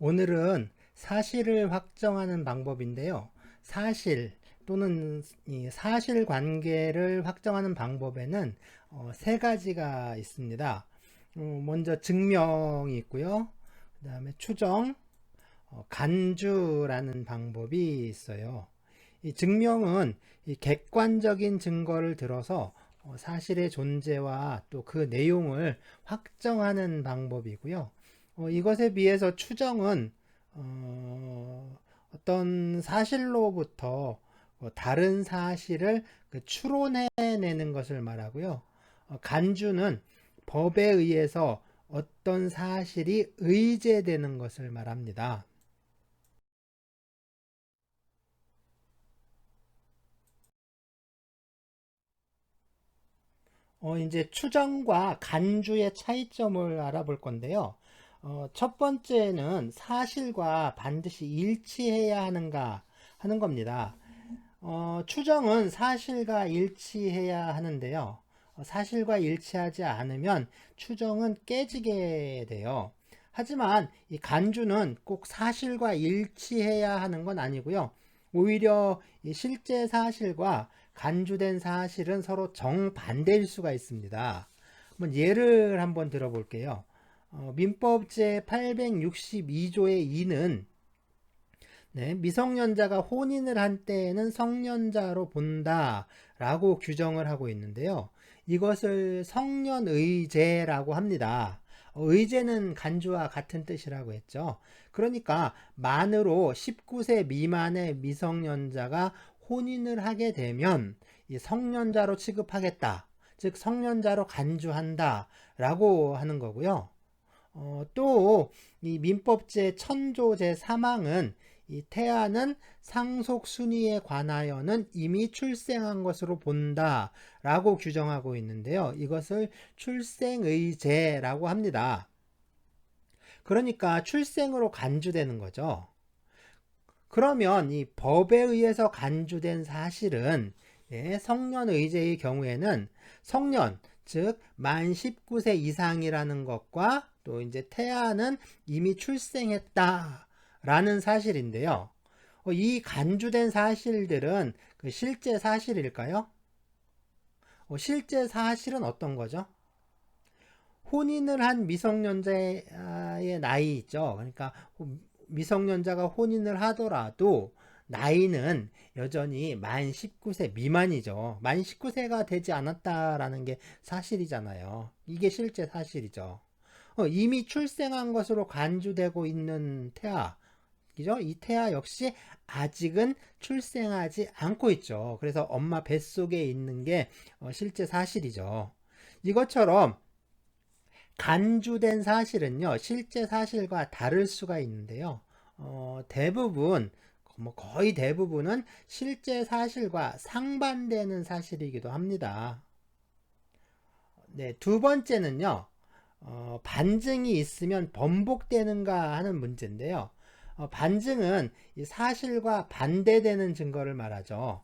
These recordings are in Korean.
오늘은 사실을 확정하는 방법인데요. 사실 또는 이 사실관계를 확정하는 방법에는 세 가지가 있습니다. 먼저 증명이 있고요. 그 다음에 추정, 간주라는 방법이 있어요. 이 증명은 이 객관적인 증거를 들어서 사실의 존재와 또 그 내용을 확정하는 방법이고요. 이것에 비해서 추정은 어떤 사실로부터 다른 사실을 추론해내는 것을 말하고요. 간주는 법에 의해서 어떤 사실이 의제되는 것을 말합니다. 이제 추정과 간주의 차이점을 알아볼 건데요. 첫 번째는 사실과 반드시 일치해야 하는가 하는 겁니다. 추정은 사실과 일치해야 하는데요. 사실과 일치하지 않으면 추정은 깨지게 돼요. 하지만 이 간주는 꼭 사실과 일치해야 하는 건 아니고요. 오히려 이 실제 사실과 간주된 사실은 서로 정반대일 수가 있습니다. 한번 예를 한번 들어볼게요. 민법 제 862조의 2는 미성년자가 혼인을 한 때에는 성년자로 본다 라고 규정을 하고 있는데요. 이것을 성년의제라고 합니다. 의제는 간주와 같은 뜻이라고 했죠. 그러니까 만으로 19세 미만의 미성년자가 혼인을 하게 되면 이 성년자로 취급하겠다. 즉 성년자로 간주한다 라고 하는 거고요. 또 이 민법 제 1000조 제 3항은 이 태아는 상속 순위에 관하여는 이미 출생한 것으로 본다 라고 규정하고 있는데요. 이것을 출생의제라고 합니다. 그러니까 출생으로 간주되는 거죠. 그러면 이 법에 의해서 간주된 사실은 성년의제의 경우에는 성년, 즉 만 19세 이상이라는 것과 또 이제 태아는 이미 출생했다 라는 사실인데요. 이 간주된 사실들은 그 실제 사실일까요? 실제 사실은 어떤 거죠? 혼인을 한 미성년자의 나이 있죠. 그러니까 미성년자가 혼인을 하더라도 나이는 여전히 만 19세 미만이죠. 만 19세가 되지 않았다라는 게 사실이잖아요. 이게 실제 사실이죠. 이미 출생한 것으로 간주되고 있는 태아, 그죠? 이 태아 역시 아직은 출생하지 않고 있죠. 그래서 엄마 뱃속에 있는 게 실제 사실이죠. 이것처럼 간주된 사실은요, 실제 사실과 다를 수가 있는데요. 대부분, 뭐 거의 대부분은 실제 사실과 상반되는 사실이기도 합니다. 네, 두 번째는요, 반증이 있으면 번복되는가 하는 문제인데요. 반증은 이 사실과 반대되는 증거를 말하죠.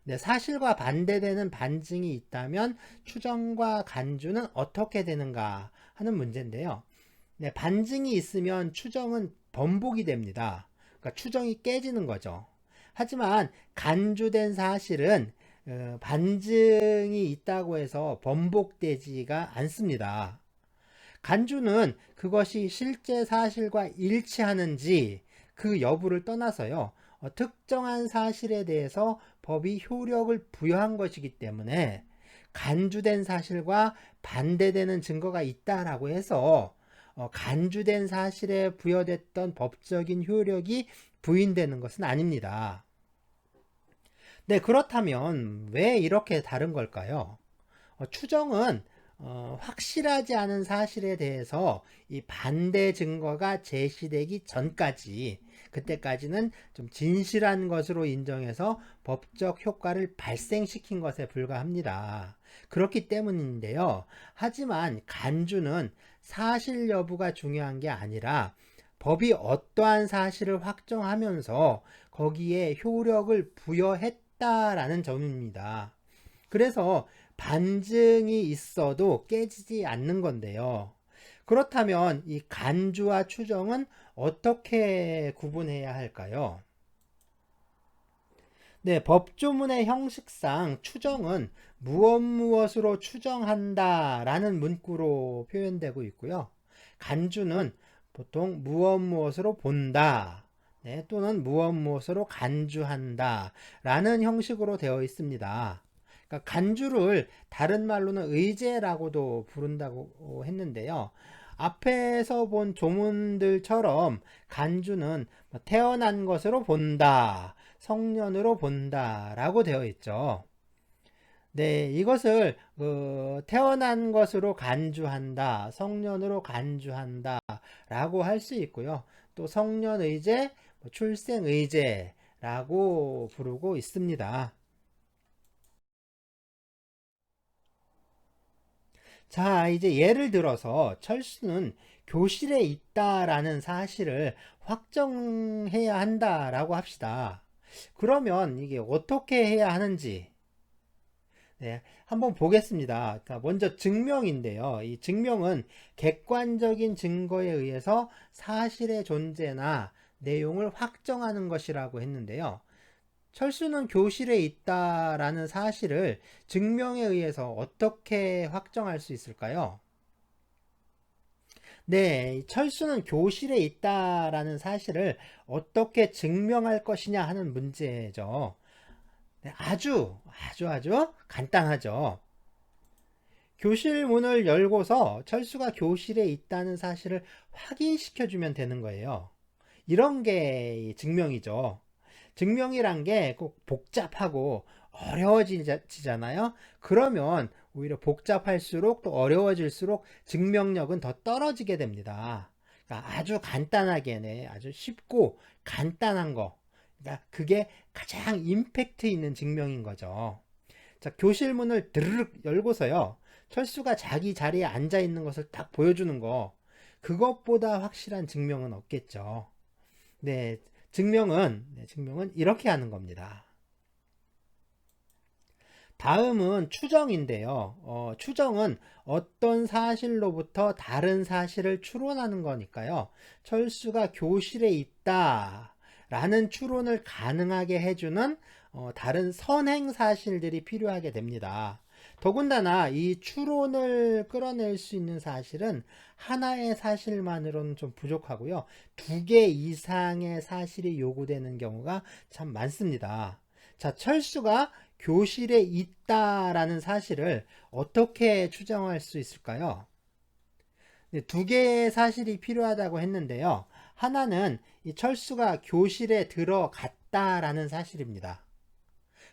네, 사실과 반대되는 반증이 있다면 추정과 간주는 어떻게 되는가 하는 문제인데요. 네, 반증이 있으면 추정은 번복이 됩니다. 그러니까 추정이 깨지는 거죠. 하지만 간주된 사실은 반증이 있다고 해서 번복되지가 않습니다. 간주는 그것이 실제 사실과 일치하는지 그 여부를 떠나서요. 특정한 사실에 대해서 법이 효력을 부여한 것이기 때문에 간주된 사실과 반대되는 증거가 있다라고 해서 간주된 사실에 부여됐던 법적인 효력이 부인되는 것은 아닙니다. 네, 그렇다면 왜 이렇게 다른 걸까요? 추정은 확실하지 않은 사실에 대해서 이 반대 증거가 제시되기 전까지 그때까지는 좀 진실한 것으로 인정해서 법적 효과를 발생시킨 것에 불과합니다. 그렇기 때문인데요. 하지만 간주는 사실 여부가 중요한 게 아니라 법이 어떠한 사실을 확정하면서 거기에 효력을 부여했다라는 점입니다. 그래서 반증이 있어도 깨지지 않는 건데요. 그렇다면 이 간주와 추정은 어떻게 구분해야 할까요? 네, 법조문의 형식상 추정은 무엇으로 추정한다 라는 문구로 표현되고 있고요. 간주는 보통 무엇으로 본다, 네, 또는 무엇으로 간주한다 라는 형식으로 되어 있습니다. 그러니까 간주를 다른 말로는 의제라고도 부른다고 했는데요. 앞에서 본 조문들처럼 간주는 태어난 것으로 본다, 성년으로 본다 라고 되어 있죠. 네, 이것을 태어난 것으로 간주한다, 성년으로 간주한다 라고 할 수 있고요. 또 성년의제, 출생의제라고 부르고 있습니다. 자, 이제 예를 들어서 철수는 교실에 있다라는 사실을 확정해야 한다라고 합시다. 그러면 이게 어떻게 해야 하는지, 네, 한번 보겠습니다. 먼저 증명인데요. 이 증명은 객관적인 증거에 의해서 사실의 존재나 내용을 확정하는 것이라고 했는데요. 철수는 교실에 있다라는 사실을 증명에 의해서 어떻게 확정할 수 있을까요? 네, 철수는 교실에 있다라는 사실을 어떻게 증명할 것이냐 하는 문제죠. 네, 아주 간단하죠. 교실 문을 열고서 철수가 교실에 있다는 사실을 확인시켜주면 되는 거예요. 이런 게 증명이죠. 증명이란 게 꼭 복잡하고 어려워지잖아요. 그러면 오히려 복잡할수록 또 어려워질수록 증명력은 더 떨어지게 됩니다. 그러니까 아주 간단하게, 아주 쉽고 간단한 거. 그러니까 그게 가장 임팩트 있는 증명인 거죠. 자, 교실 문을 드르륵 열고서요. 철수가 자기 자리에 앉아 있는 것을 딱 보여주는 거. 그것보다 확실한 증명은 없겠죠. 네, 증명은 이렇게 하는 겁니다. 다음은 추정인데요. 추정은 어떤 사실로부터 다른 사실을 추론하는 거니까요. 철수가 교실에 있다 라는 추론을 가능하게 해주는 다른 선행 사실들이 필요하게 됩니다. 더군다나 이 추론을 끌어낼 수 있는 사실은 하나의 사실만으로는 좀 부족하고요. 두 개 이상의 사실이 요구되는 경우가 참 많습니다. 자, 철수가 교실에 있다라는 사실을 어떻게 추정할 수 있을까요? 네, 두 개의 사실이 필요하다고 했는데요. 하나는 이 철수가 교실에 들어갔다라는 사실입니다.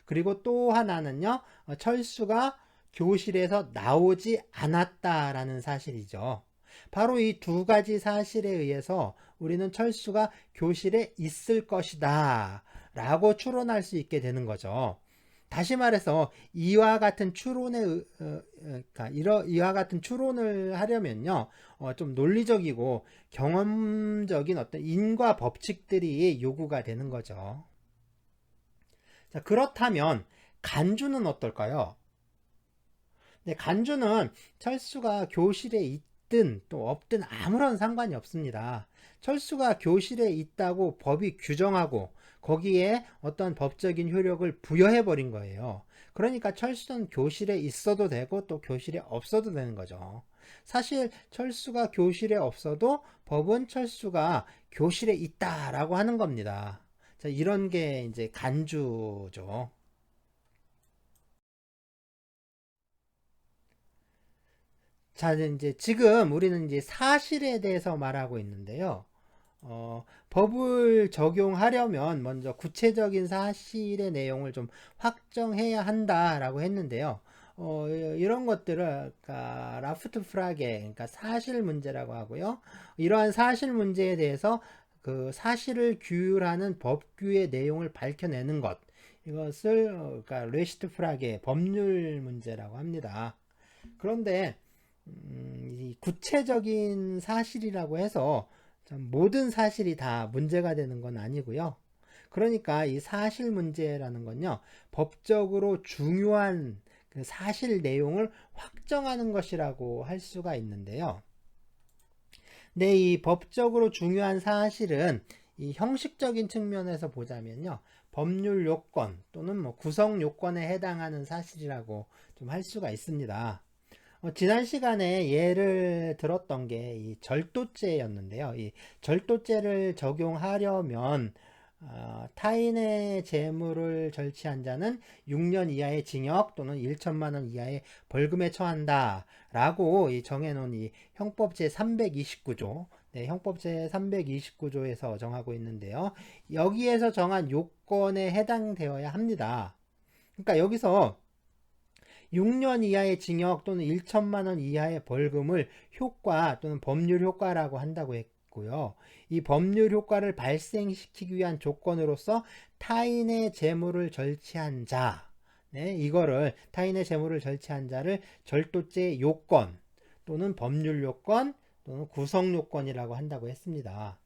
그리고 또 하나는요, 철수가 교실에서 나오지 않았다라는 사실이죠. 바로 이 두 가지 사실에 의해서 우리는 철수가 교실에 있을 것이다 라고 추론할 수 있게 되는 거죠. 다시 말해서 이와 같은 이와 같은 추론을 하려면요, 좀 논리적이고 경험적인 어떤 인과 법칙들이 요구가 되는 거죠. 자, 그렇다면 간주는 어떨까요? 네, 간주는 철수가 교실에 있든 또 없든 아무런 상관이 없습니다. 철수가 교실에 있다고 법이 규정하고 거기에 어떤 법적인 효력을 부여해 버린 거예요. 그러니까 철수는 교실에 있어도 되고 또 교실에 없어도 되는 거죠. 사실 철수가 교실에 없어도 법은 철수가 교실에 있다라고 하는 겁니다. 자, 이런 게 이제 간주죠. 자, 이제 지금 우리는 이제 사실에 대해서 말하고 있는데요. 법을 적용하려면 먼저 구체적인 사실의 내용을 좀 확정해야 한다라고 했는데요. 이런 것들을 그러니까 라프트 프라게, 그러니까 사실 문제라고 하고요. 이러한 사실 문제에 대해서 그 사실을 규율하는 법규의 내용을 밝혀내는 것, 이것을 그러니까 레시트 프라게 법률 문제라고 합니다. 그런데 이 구체적인 사실이라고 해서 모든 사실이 다 문제가 되는 건 아니고요. 그러니까 이 사실 문제라는 건요, 법적으로 중요한 그 사실 내용을 확정하는 것이라고 할 수가 있는데요. 네, 이 법적으로 중요한 사실은 이 형식적인 측면에서 보자면요. 법률 요건 또는 뭐 구성 요건에 해당하는 사실이라고 좀 할 수가 있습니다. 지난 시간에 예를 들었던 게 이 절도죄였는데요. 이 절도죄를 적용하려면 타인의 재물을 절취한 자는 6년 이하의 징역 또는 1천만 원 이하의 벌금에 처한다 라고 정해놓은 이 형법 제329조, 네, 형법 제329조에서 정하고 있는데요. 여기에서 정한 요건에 해당되어야 합니다. 그러니까 여기서 6년 이하의 징역 또는 1천만 원 이하의 벌금을 효과 또는 법률 효과라고 한다고 했고요. 이 법률 효과를 발생시키기 위한 조건으로서 타인의 재물을 절취한 자, 네, 이거를 타인의 재물을 절취한 자를 절도죄 요건 또는 법률 요건 또는 구성 요건이라고 한다고 했습니다.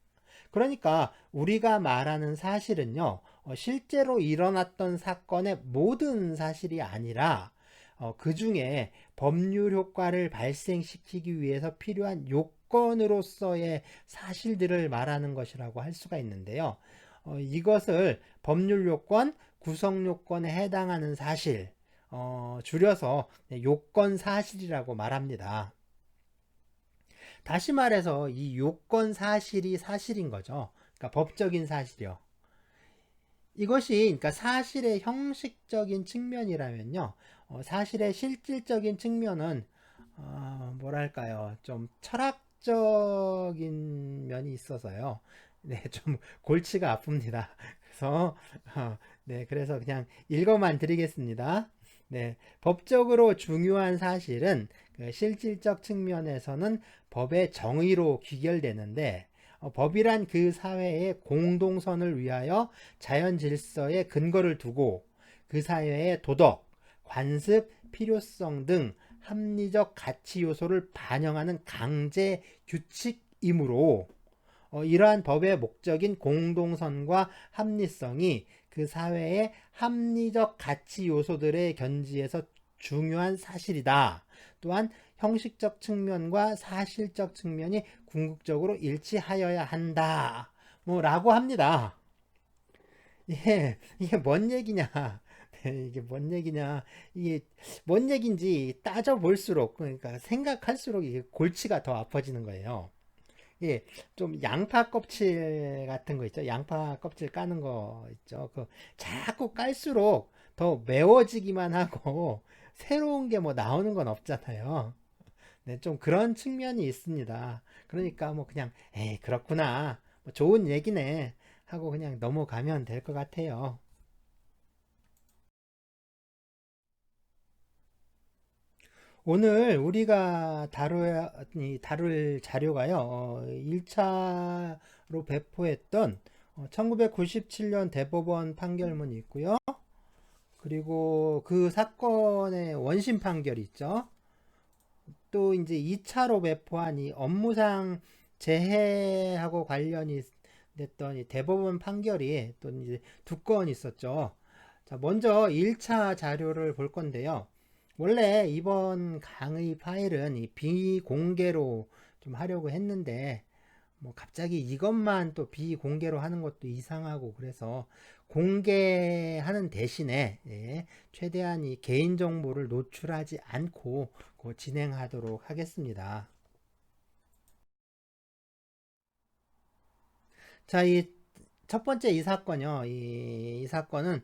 그러니까 우리가 말하는 사실은요, 실제로 일어났던 사건의 모든 사실이 아니라 그 중에 법률 효과를 발생시키기 위해서 필요한 요건으로서의 사실들을 말하는 것이라고 할 수가 있는데요. 이것을 법률 요건, 구성 요건에 해당하는 사실, 줄여서 요건 사실이라고 말합니다. 다시 말해서 이 요건 사실이 사실인 거죠. 그러니까 법적인 사실이요. 이것이 그러니까 사실의 형식적인 측면이라면요. 사실의 실질적인 측면은 뭐랄까요? 좀 철학적인 면이 있어서요. 네, 좀 골치가 아픕니다. 그래서 네, 그래서 그냥 읽어만 드리겠습니다. 네, 법적으로 중요한 사실은 그 실질적 측면에서는 법의 정의로 귀결되는데 법이란 그 사회의 공동선을 위하여 자연 질서의 근거를 두고 그 사회의 도덕, 관습, 필요성 등 합리적 가치 요소를 반영하는 강제 규칙이므로 이러한 법의 목적인 공동선과 합리성이 그 사회의 합리적 가치 요소들의 견지에서 중요한 사실이다. 또한 형식적 측면과 사실적 측면이 궁극적으로 일치하여야 한다. 라고 합니다. 이게 뭔 얘기냐? 네, 이게 뭔 얘기냐? 이게 뭔 얘기인지 따져볼수록, 그러니까 생각할수록 이게 골치가 더 아파지는 거예요. 예, 좀 양파 껍질 같은 거 있죠? 양파 껍질 까는 거 있죠? 자꾸 깔수록 더 매워지기만 하고 새로운 게 뭐 나오는 건 없잖아요. 네, 좀 그런 측면이 있습니다. 그러니까 뭐 그냥 에이 그렇구나. 뭐 좋은 얘기네 하고 그냥 넘어가면 될 것 같아요. 오늘 우리가 다룰 자료가요. 1차로 배포했던 1997년 대법원 판결문이 있고요. 그리고 그 사건의 원심 판결이 있죠. 또 이제 2차로 배포한 이 업무상 재해하고 관련이 됐던 이 대법원 판결이 또 이제 두 건 있었죠. 자, 먼저 1차 자료를 볼 건데요. 원래 이번 강의 파일은 이 비공개로 좀 하려고 했는데 뭐 갑자기 이것만 또 비공개로 하는 것도 이상하고 그래서 공개하는 대신에 최대한 이 개인정보를 노출하지 않고 진행하도록 하겠습니다. 자, 이 첫 번째 이 사건요. 이 사건은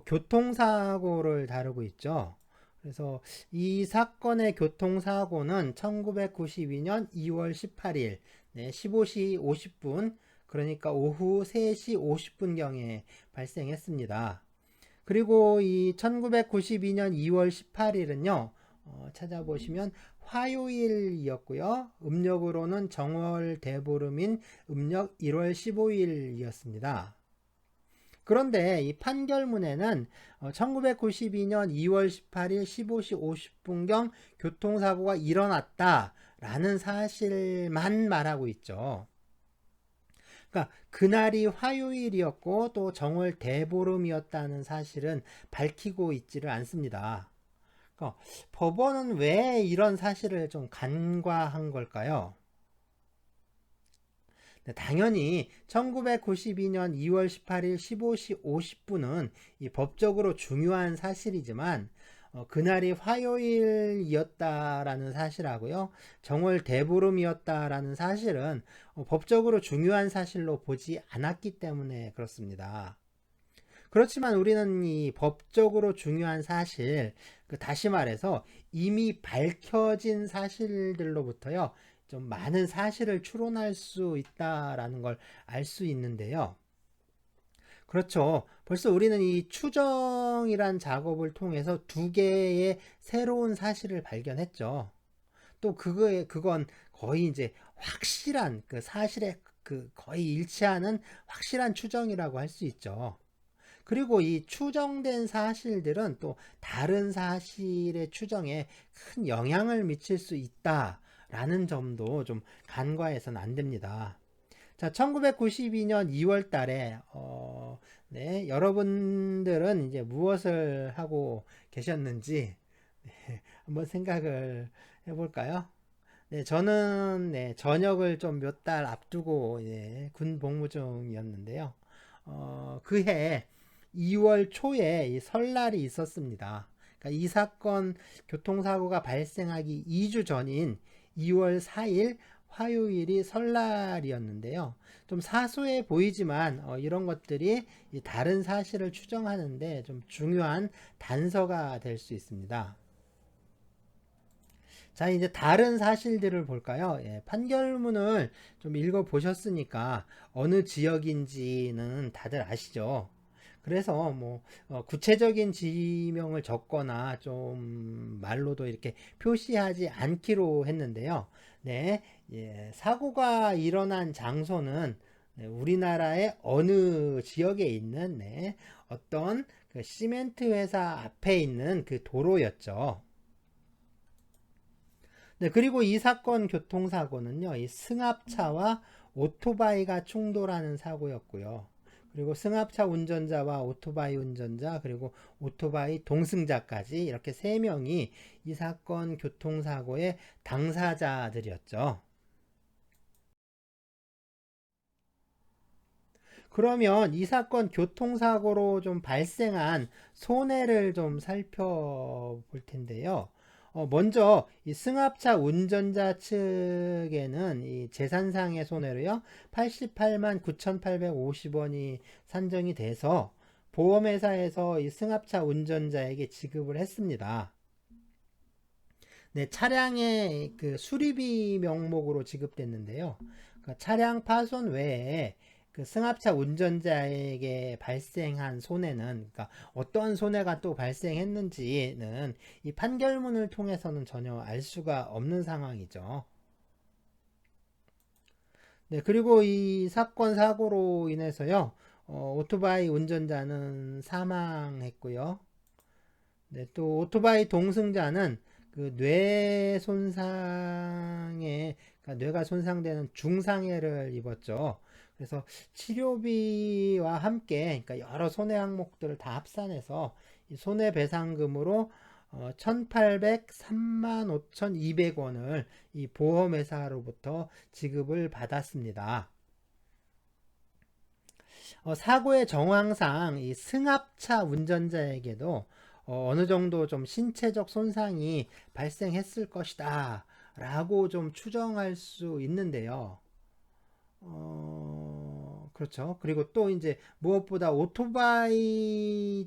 교통사고를 다루고 있죠. 그래서 이 사건의 교통사고는 1992년 2월 18일 15시 50분 그러니까 오후 3시 50분경에 발생했습니다. 그리고 이 1992년 2월 18일은요. 찾아보시면 화요일이었고요. 음력으로는 정월 대보름인 음력 1월 15일이었습니다. 그런데 이 판결문에는 1992년 2월 18일 15시 50분경 교통사고가 일어났다라는 사실만 말하고 있죠. 그러니까 그날이 화요일이었고 또 정월 대보름이었다는 사실은 밝히고 있지를 않습니다. 그러니까 법원은 왜 이런 사실을 좀 간과한 걸까요? 당연히 1992년 2월 18일 15시 50분은 이 법적으로 중요한 사실이지만 그날이 화요일이었다라는 사실하고요. 정월 대보름이었다라는 사실은 법적으로 중요한 사실로 보지 않았기 때문에 그렇습니다. 그렇지만 우리는 이 법적으로 중요한 사실, 다시 말해서 이미 밝혀진 사실들로부터요, 좀 많은 사실을 추론할 수 있다라는 걸 알 수 있는데요. 그렇죠. 벌써 우리는 이 추정이란 작업을 통해서 두 개의 새로운 사실을 발견했죠. 또 그건 거의 이제 확실한 그 사실에 거의 일치하는 확실한 추정이라고 할 수 있죠. 그리고 이 추정된 사실들은 또 다른 사실의 추정에 큰 영향을 미칠 수 있다라는 점도 좀 간과해서는 안 됩니다. 자, 1992년 2월 달에, 네, 여러분들은 이제 무엇을 하고 계셨는지, 네, 한번 생각을 해볼까요? 네, 저는, 네, 전역을 좀 몇 달 앞두고, 예, 군 복무 중이었는데요. 그해 2월 초에 이 설날이 있었습니다. 그러니까 이 사건 교통사고가 발생하기 2주 전인 2월 4일 화요일이 설날이었는데요. 좀 사소해 보이지만 이런 것들이 다른 사실을 추정하는데 좀 중요한 단서가 될 수 있습니다. 자, 이제 다른 사실들을 볼까요? 예, 판결문을 좀 읽어 보셨으니까 어느 지역인지는 다들 아시죠? 그래서 뭐 구체적인 지명을 적거나 좀 말로도 이렇게 표시하지 않기로 했는데요. 네, 예, 사고가 일어난 장소는 네, 우리나라의 어느 지역에 있는 네, 어떤 그 시멘트 회사 앞에 있는 그 도로였죠. 네, 그리고 이 사건 교통사고는요, 이 승합차와 오토바이가 충돌하는 사고였고요. 그리고 승합차 운전자와 오토바이 운전자, 그리고 오토바이 동승자까지 이렇게 세 명이 이 사건 교통사고의 당사자들이었죠. 그러면 이 사건 교통사고로 좀 발생한 손해를 좀 살펴볼 텐데요. 먼저 이 승합차 운전자 측에는 이 재산상의 손해로요 88만 9,850원이 산정이 돼서 보험회사에서 이 승합차 운전자에게 지급을 했습니다. 네, 차량의 그 수리비 명목으로 지급됐는데요. 그러니까 차량 파손 외에 그 승합차 운전자에게 발생한 손해는, 그러니까 어떤 손해가 또 발생했는지는 이 판결문을 통해서는 전혀 알 수가 없는 상황이죠. 네, 그리고 이 사건 사고로 인해서요, 오토바이 운전자는 사망했고요. 네, 또 오토바이 동승자는 그 뇌 손상에, 그러니까 뇌가 손상되는 중상해를 입었죠. 그래서 치료비와 함께, 그러니까 여러 손해 항목들을 다 합산해서 이 손해배상금으로 1,803만 5,200원을 이 보험회사로부터 지급을 받았습니다. 사고의 정황상 이 승합차 운전자에게도 어느 정도 좀 신체적 손상이 발생했을 것이다 라고 좀 추정할 수 있는데요. 그렇죠. 그리고 또 이제 무엇보다 오토바이에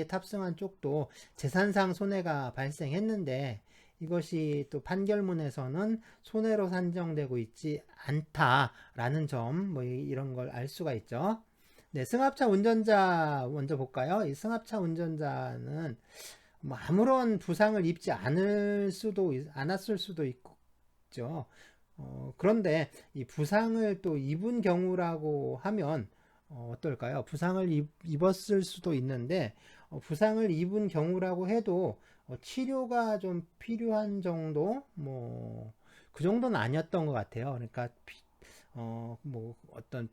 탑승한 쪽도 재산상 손해가 발생했는데 이것이 또 판결문에서는 손해로 산정되고 있지 않다라는 점, 뭐 이런 걸 알 수가 있죠. 네, 승합차 운전자 먼저 볼까요? 이 승합차 운전자는 뭐 아무런 부상을 입지 않았을 수도 있죠. 그런데 이 부상을 또 입은 경우라고 하면 어떨까요? 부상을 입었을 수도 있는데 부상을 입은 경우라고 해도 치료가 좀 필요한 정도, 뭐 그 정도는 아니었던 것 같아요. 그러니까 뭐 어떤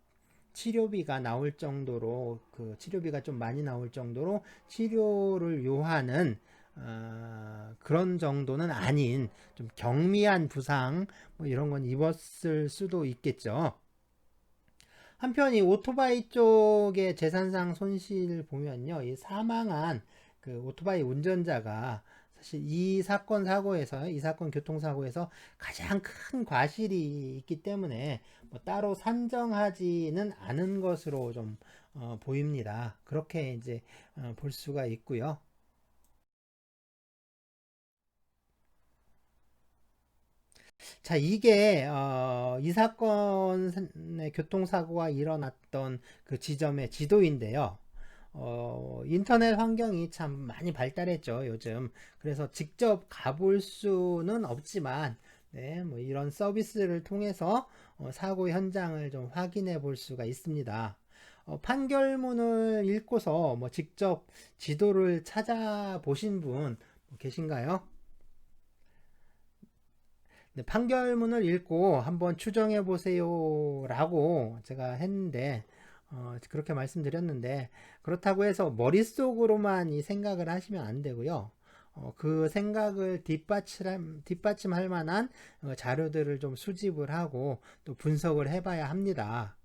치료비가 나올 정도로 그 치료비가 좀 많이 나올 정도로 치료를 요하는 그런 정도는 아닌 좀 경미한 부상 뭐 이런 건 입었을 수도 있겠죠. 한편 이 오토바이 쪽의 재산상 손실 보면요. 이 사망한 그 오토바이 운전자가 사실 이 사건 교통사고에서 가장 큰 과실이 있기 때문에 뭐 따로 산정하지는 않은 것으로 좀 보입니다. 그렇게 이제 볼 수가 있고요. 자, 이게 이 사건의 교통사고가 일어났던 그 지점의 지도인데요. 인터넷 환경이 참 많이 발달했죠, 요즘. 그래서 직접 가볼 수는 없지만, 네, 뭐 이런 서비스를 통해서 사고 현장을 좀 확인해 볼 수가 있습니다. 판결문을 읽고서 뭐 직접 지도를 찾아보신 분 계신가요? 네, 판결문을 읽고 한번 추정해 보세요 라고 제가 했는데 그렇게 말씀드렸는데 그렇다고 해서 머릿속으로만 이 생각을 하시면 안 되고요. 그 생각을 뒷받침할 만한 자료들을 좀 수집을 하고 또 분석을 해봐야 합니다.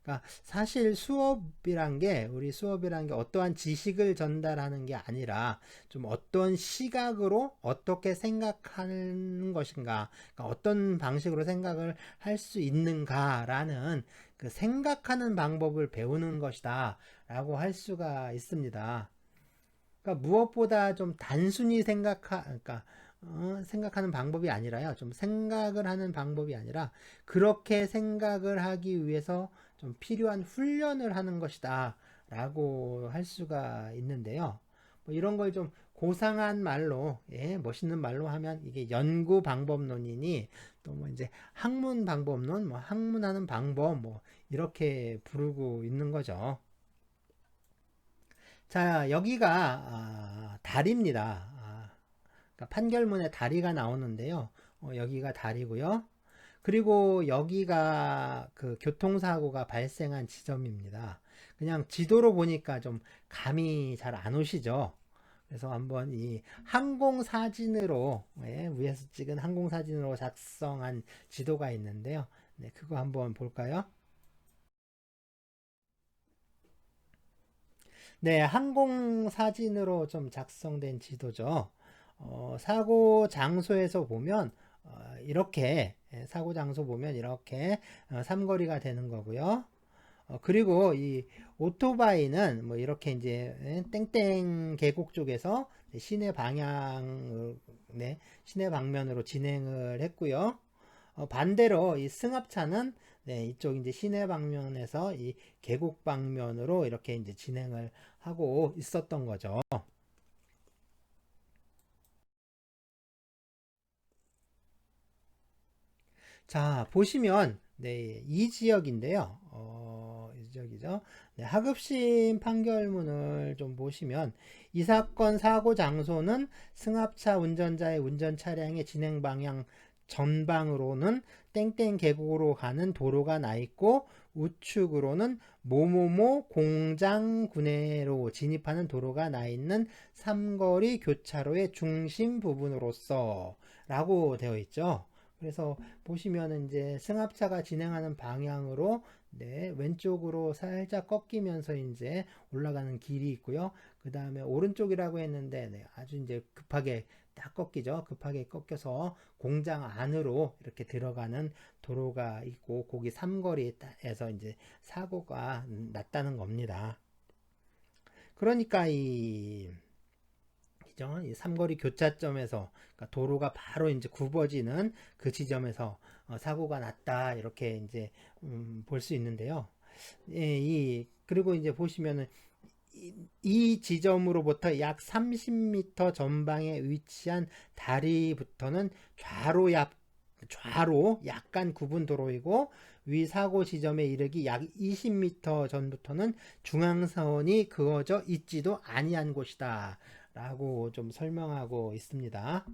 그러니까 사실 우리 수업이란 게 어떠한 지식을 전달하는 게 아니라 좀 어떤 시각으로 어떻게 생각하는 것인가, 그러니까 어떤 방식으로 생각을 할 수 있는가라는 그 생각하는 방법을 배우는 것이다 라고 할 수가 있습니다. 그러니까 무엇보다 좀 단순히 그러니까 생각하는 방법이 아니라요. 좀 생각을 하는 방법이 아니라 그렇게 생각을 하기 위해서 좀 필요한 훈련을 하는 것이다 라고 할 수가 있는데요. 뭐 이런 걸 좀 고상한 말로, 예, 멋있는 말로 하면 이게 연구 방법론이니 또 뭐 이제 학문 방법론, 뭐 학문하는 방법, 뭐 이렇게 부르고 있는 거죠. 자, 여기가 다리입니다. 그러니까 판결문에 다리가 나오는데요. 여기가 다리고요. 그리고 여기가 그 교통사고가 발생한 지점입니다. 그냥 지도로 보니까 좀 감이 잘 안 오시죠? 그래서 한번 이 항공사진으로, 예, 위에서 찍은 항공사진으로 작성한 지도가 있는데요. 네, 그거 한번 볼까요? 네, 항공사진으로 좀 작성된 지도죠. 사고 장소에서 보면 이렇게 사고 장소 보면 이렇게 삼거리가 되는 거고요. 그리고 이 오토바이는 뭐 이렇게 이제 땡땡 계곡 쪽에서 시내 방면으로 진행을 했고요. 반대로 이 승합차는 네, 이쪽 이제 시내 방면에서 이 계곡 방면으로 이렇게 이제 진행을 하고 있었던 거죠. 자, 보시면 네, 이 지역인데요. 이 지역이죠. 네, 하급심 판결문을 좀 보시면 이 사건 사고 장소는 승합차 운전자의 운전 차량의 진행 방향 전방으로는 땡땡 계곡으로 가는 도로가 나 있고 우측으로는 모모모 공장 구내로 진입하는 도로가 나 있는 삼거리 교차로의 중심 부분으로서 라고 되어 있죠. 그래서 보시면은 이제 승합차가 진행하는 방향으로 네, 왼쪽으로 살짝 꺾이면서 이제 올라가는 길이 있고요. 그 다음에 오른쪽이라고 했는데 네, 아주 이제 급하게 딱 꺾이죠. 급하게 꺾여서 공장 안으로 이렇게 들어가는 도로가 있고 거기 삼거리에서 이제 사고가 났다는 겁니다. 그러니까 이 삼거리 교차점에서 그러니까 도로가 바로 이제 굽어지는 그 지점에서 사고가 났다 이렇게 이제 볼 수 있는데요. 예, 그리고 이제 보시면은 이 지점으로부터 약 30m 전방에 위치한 다리부터는 좌로 약간 굽은 도로이고 위 사고 지점에 이르기 약 20m 전부터는 중앙선이 그어져 있지도 아니한 곳이다 라고 좀 설명하고 있습니다.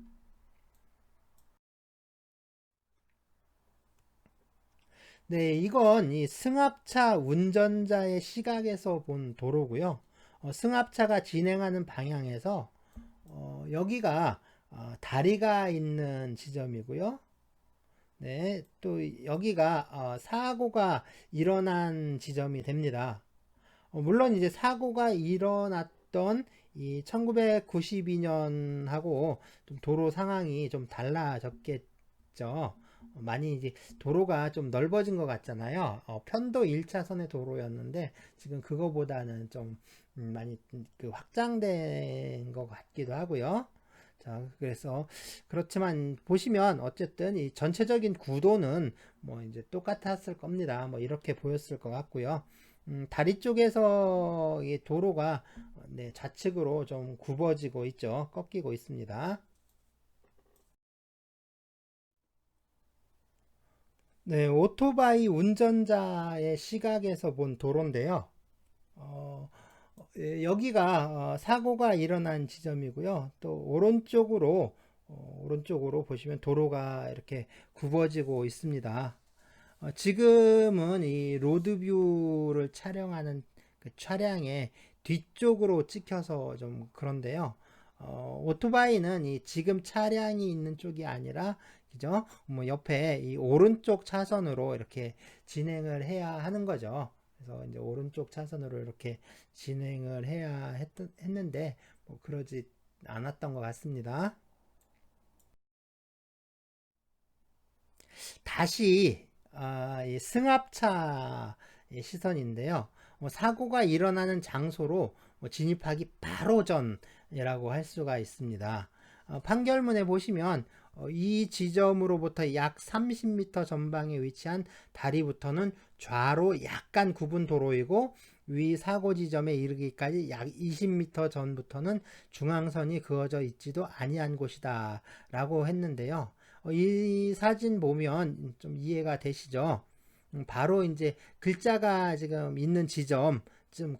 네, 이건 이 승합차 운전자의 시각에서 본 도로고요. 승합차가 진행하는 방향에서 여기가 다리가 있는 지점이고요. 네, 또 여기가 사고가 일어난 지점이 됩니다. 물론 이제 사고가 일어났던 이 1992년하고 좀 도로 상황이 좀 달라졌겠죠. 많이 이제 도로가 좀 넓어진 것 같잖아요. 편도 1차선의 도로였는데 지금 그거보다는 좀 많이 그 확장된 것 같기도 하고요. 자, 그래서 그렇지만 보시면 어쨌든 이 전체적인 구도는 뭐 이제 똑같았을 겁니다. 뭐 이렇게 보였을 것 같고요. 다리 쪽에서 이 도로가 네, 좌측으로 좀 굽어지고 있죠. 꺾이고 있습니다. 네, 오토바이 운전자의 시각에서 본 도로인데요. 어, 여기가 사고가 일어난 지점이고요. 또 오른쪽으로 보시면 도로가 이렇게 굽어지고 있습니다. 지금은 이 로드뷰를 촬영하는 그 차량의 뒤쪽으로 찍혀서 좀 그런데요. 오토바이는 이 지금 차량이 있는 쪽이 아니라 그죠? 뭐 옆에 이 오른쪽 차선으로 이렇게 진행을 해야 하는 거죠. 그래서 이제 오른쪽 차선으로 이렇게 진행을 해야 했는데 뭐 그러지 않았던 것 같습니다. 다시 이 승합차 시선인데요. 사고가 일어나는 장소로 진입하기 바로 전이라고 할 수가 있습니다. 판결문에 보시면 이 지점으로부터 약 30m 전방에 위치한 다리부터는 좌로 약간 굽은 도로이고 위 사고 지점에 이르기까지 약 20m 전부터는 중앙선이 그어져 있지도 아니한 곳이다 라고 했는데요. 이 사진 보면 좀 이해가 되시죠? 바로 이제 글자가 지금 있는 지점, 좀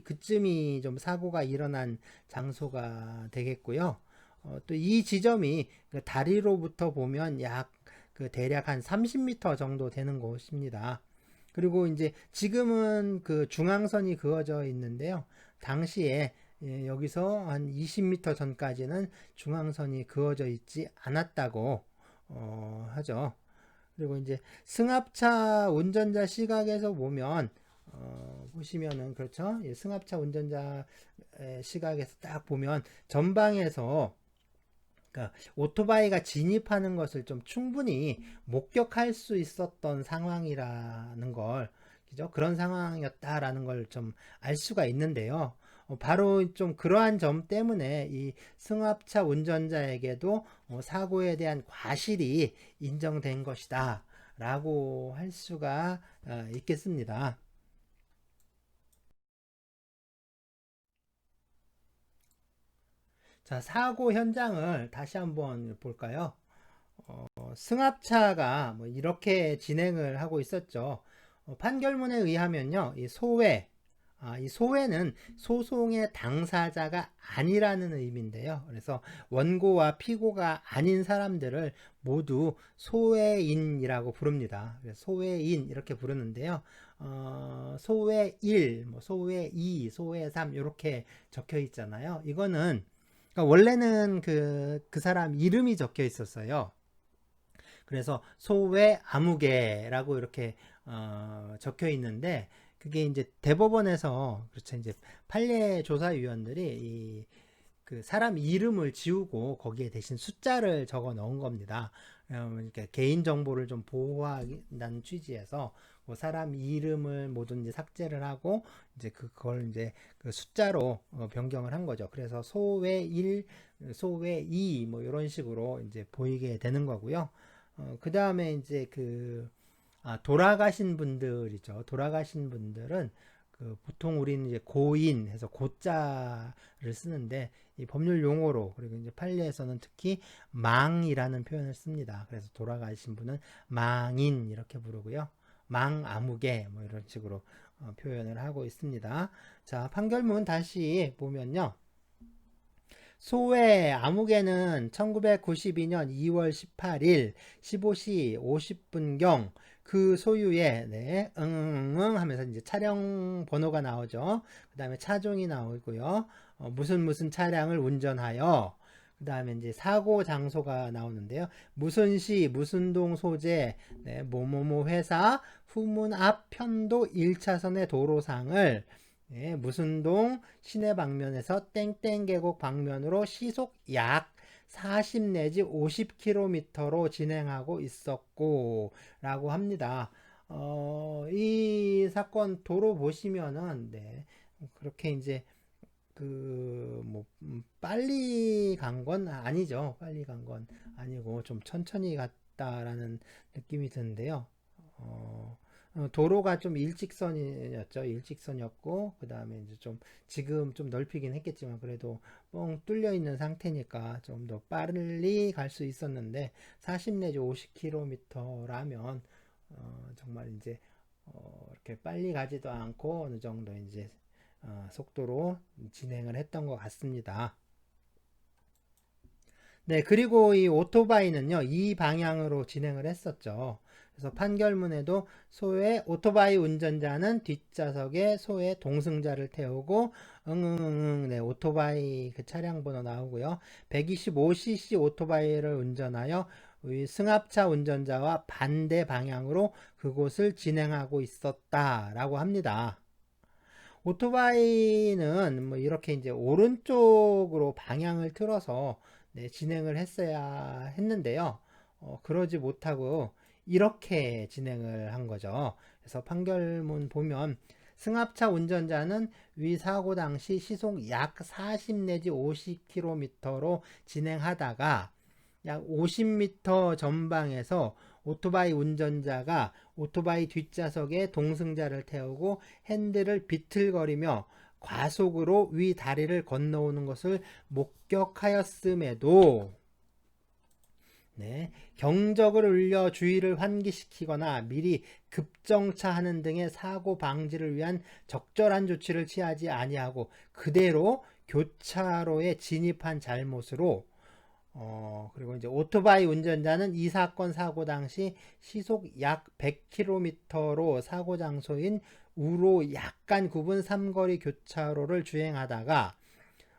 그쯤이 좀 사고가 일어난 장소가 되겠고요. 또 이 지점이 그 다리로부터 보면 약 그 대략 한 30m 정도 되는 곳입니다. 그리고 이제 지금은 그 중앙선이 그어져 있는데요. 당시에 여기서 한 20m 전까지는 중앙선이 그어져 있지 않았다고 하죠. 그리고 이제 승합차 운전자 시각에서 보면 보시면은 그렇죠. 예, 승합차 운전자 시각에서 딱 보면 전방에서 그러니까 오토바이가 진입하는 것을 좀 충분히 목격할 수 있었던 상황이라는 걸, 그죠? 그런 상황이었다라는 걸 좀 알 수가 있는데요. 바로 좀 그러한 점 때문에 이 승합차 운전자에게도 사고에 대한 과실이 인정된 것이다 라고 할 수가 있겠습니다. 자, 사고 현장을 다시 한번 볼까요? 승합차가 뭐 이렇게 진행을 하고 있었죠. 판결문에 의하면요, 이 소외는 소송의 당사자가 아니라는 의미인데요. 그래서 원고와 피고가 아닌 사람들을 모두 소외인이라고 부릅니다. 소외인 이렇게 부르는데요. 소외 1, 뭐 소외 2, 소외 3 이렇게 적혀 있잖아요. 이거는 그러니까 원래는 그 사람 이름이 적혀 있었어요. 그래서 소외 아무개라고 이렇게 적혀 있는데 그게 이제 대법원에서 그렇죠 이제 판례 조사위원들이 그 사람 이름을 지우고 거기에 대신 숫자를 적어 넣은 겁니다. 그러니까 개인 정보를 좀 보호한다는 취지에서 뭐 사람 이름을 뭐든지 삭제를 하고 이제 그걸 이제 그 숫자로 변경을 한 거죠. 그래서 소외 1, 소외 2 뭐 이런 식으로 이제 보이게 되는 거고요. 그 다음에 이제 돌아가신 분들이죠. 돌아가신 분들은 그 보통 우리는 이제 고인 해서 고자를 쓰는데 이 법률 용어로 그리고 이제 판례에서는 특히 망이라는 표현을 씁니다. 그래서 돌아가신 분은 망인 이렇게 부르고요. 망아무개 뭐 이런 식으로 표현을 하고 있습니다. 자, 판결문 다시 보면요. 소외 아무개는 1992년 2월 18일 15시 50분경 그 소유의 네, 하면서 이제 차량 번호가 나오죠. 그 다음에 차종이 나오고요. 무슨 차량을 운전하여 그 다음에 이제 사고 장소가 나오는데요. 무슨 시, 무슨 동 소재, 네, 뭐뭐뭐 회사, 후문 앞 편도 1차선의 도로상을 네, 무슨 동 시내 방면에서 땡땡 계곡 방면으로 시속 약 40 내지 50km로 진행하고 있었고 라고 합니다. 이 사건 도로 보시면은 네, 그렇게 이제 뭐 빨리 간 건 아니죠. 빨리 간 건 아니고 좀 천천히 갔다라는 느낌이 드는데요. 어, 도로가 좀 일직선이었죠. 일직선이었고 그 다음에 이제 좀 지금 좀 넓히긴 했겠지만 그래도 뻥 뚫려 있는 상태니까 좀 더 빨리 갈 수 있었는데 40 내지 50km라면 정말 이제 이렇게 빨리 가지도 않고 어느 정도 이제 속도로 진행을 했던 것 같습니다. 네, 그리고 이 오토바이는요, 이 방향으로 진행을 했었죠. 그래서 판결문에도 소의 오토바이 운전자는 뒷좌석에 소의 동승자를 태우고 응응응응 네, 오토바이 그 차량 번호 나오고요. 125cc 오토바이를 운전하여 승합차 운전자와 반대 방향으로 그곳을 진행하고 있었다라고 합니다. 오토바이는 뭐 이렇게 이제 오른쪽으로 방향을 틀어서 네, 진행을 했어야 했는데요. 그러지 못하고 이렇게 진행을 한 거죠. 그래서 판결문 보면 승합차 운전자는 위 사고 당시 시속 약 40 내지 50km로 진행하다가 약 50m 전방에서 오토바이 운전자가 오토바이 뒷좌석에 동승자를 태우고 핸들을 비틀거리며 과속으로 위 다리를 건너오는 것을 목격하였음에도 네, 경적을 울려 주의를 환기시키거나 미리 급정차하는 등의 사고 방지를 위한 적절한 조치를 취하지 아니하고 그대로 교차로에 진입한 잘못으로 그리고 이제 오토바이 운전자는 이 사건 사고 당시 시속 약 100km로 사고 장소인 우로 약간 굽은 삼거리 교차로를 주행하다가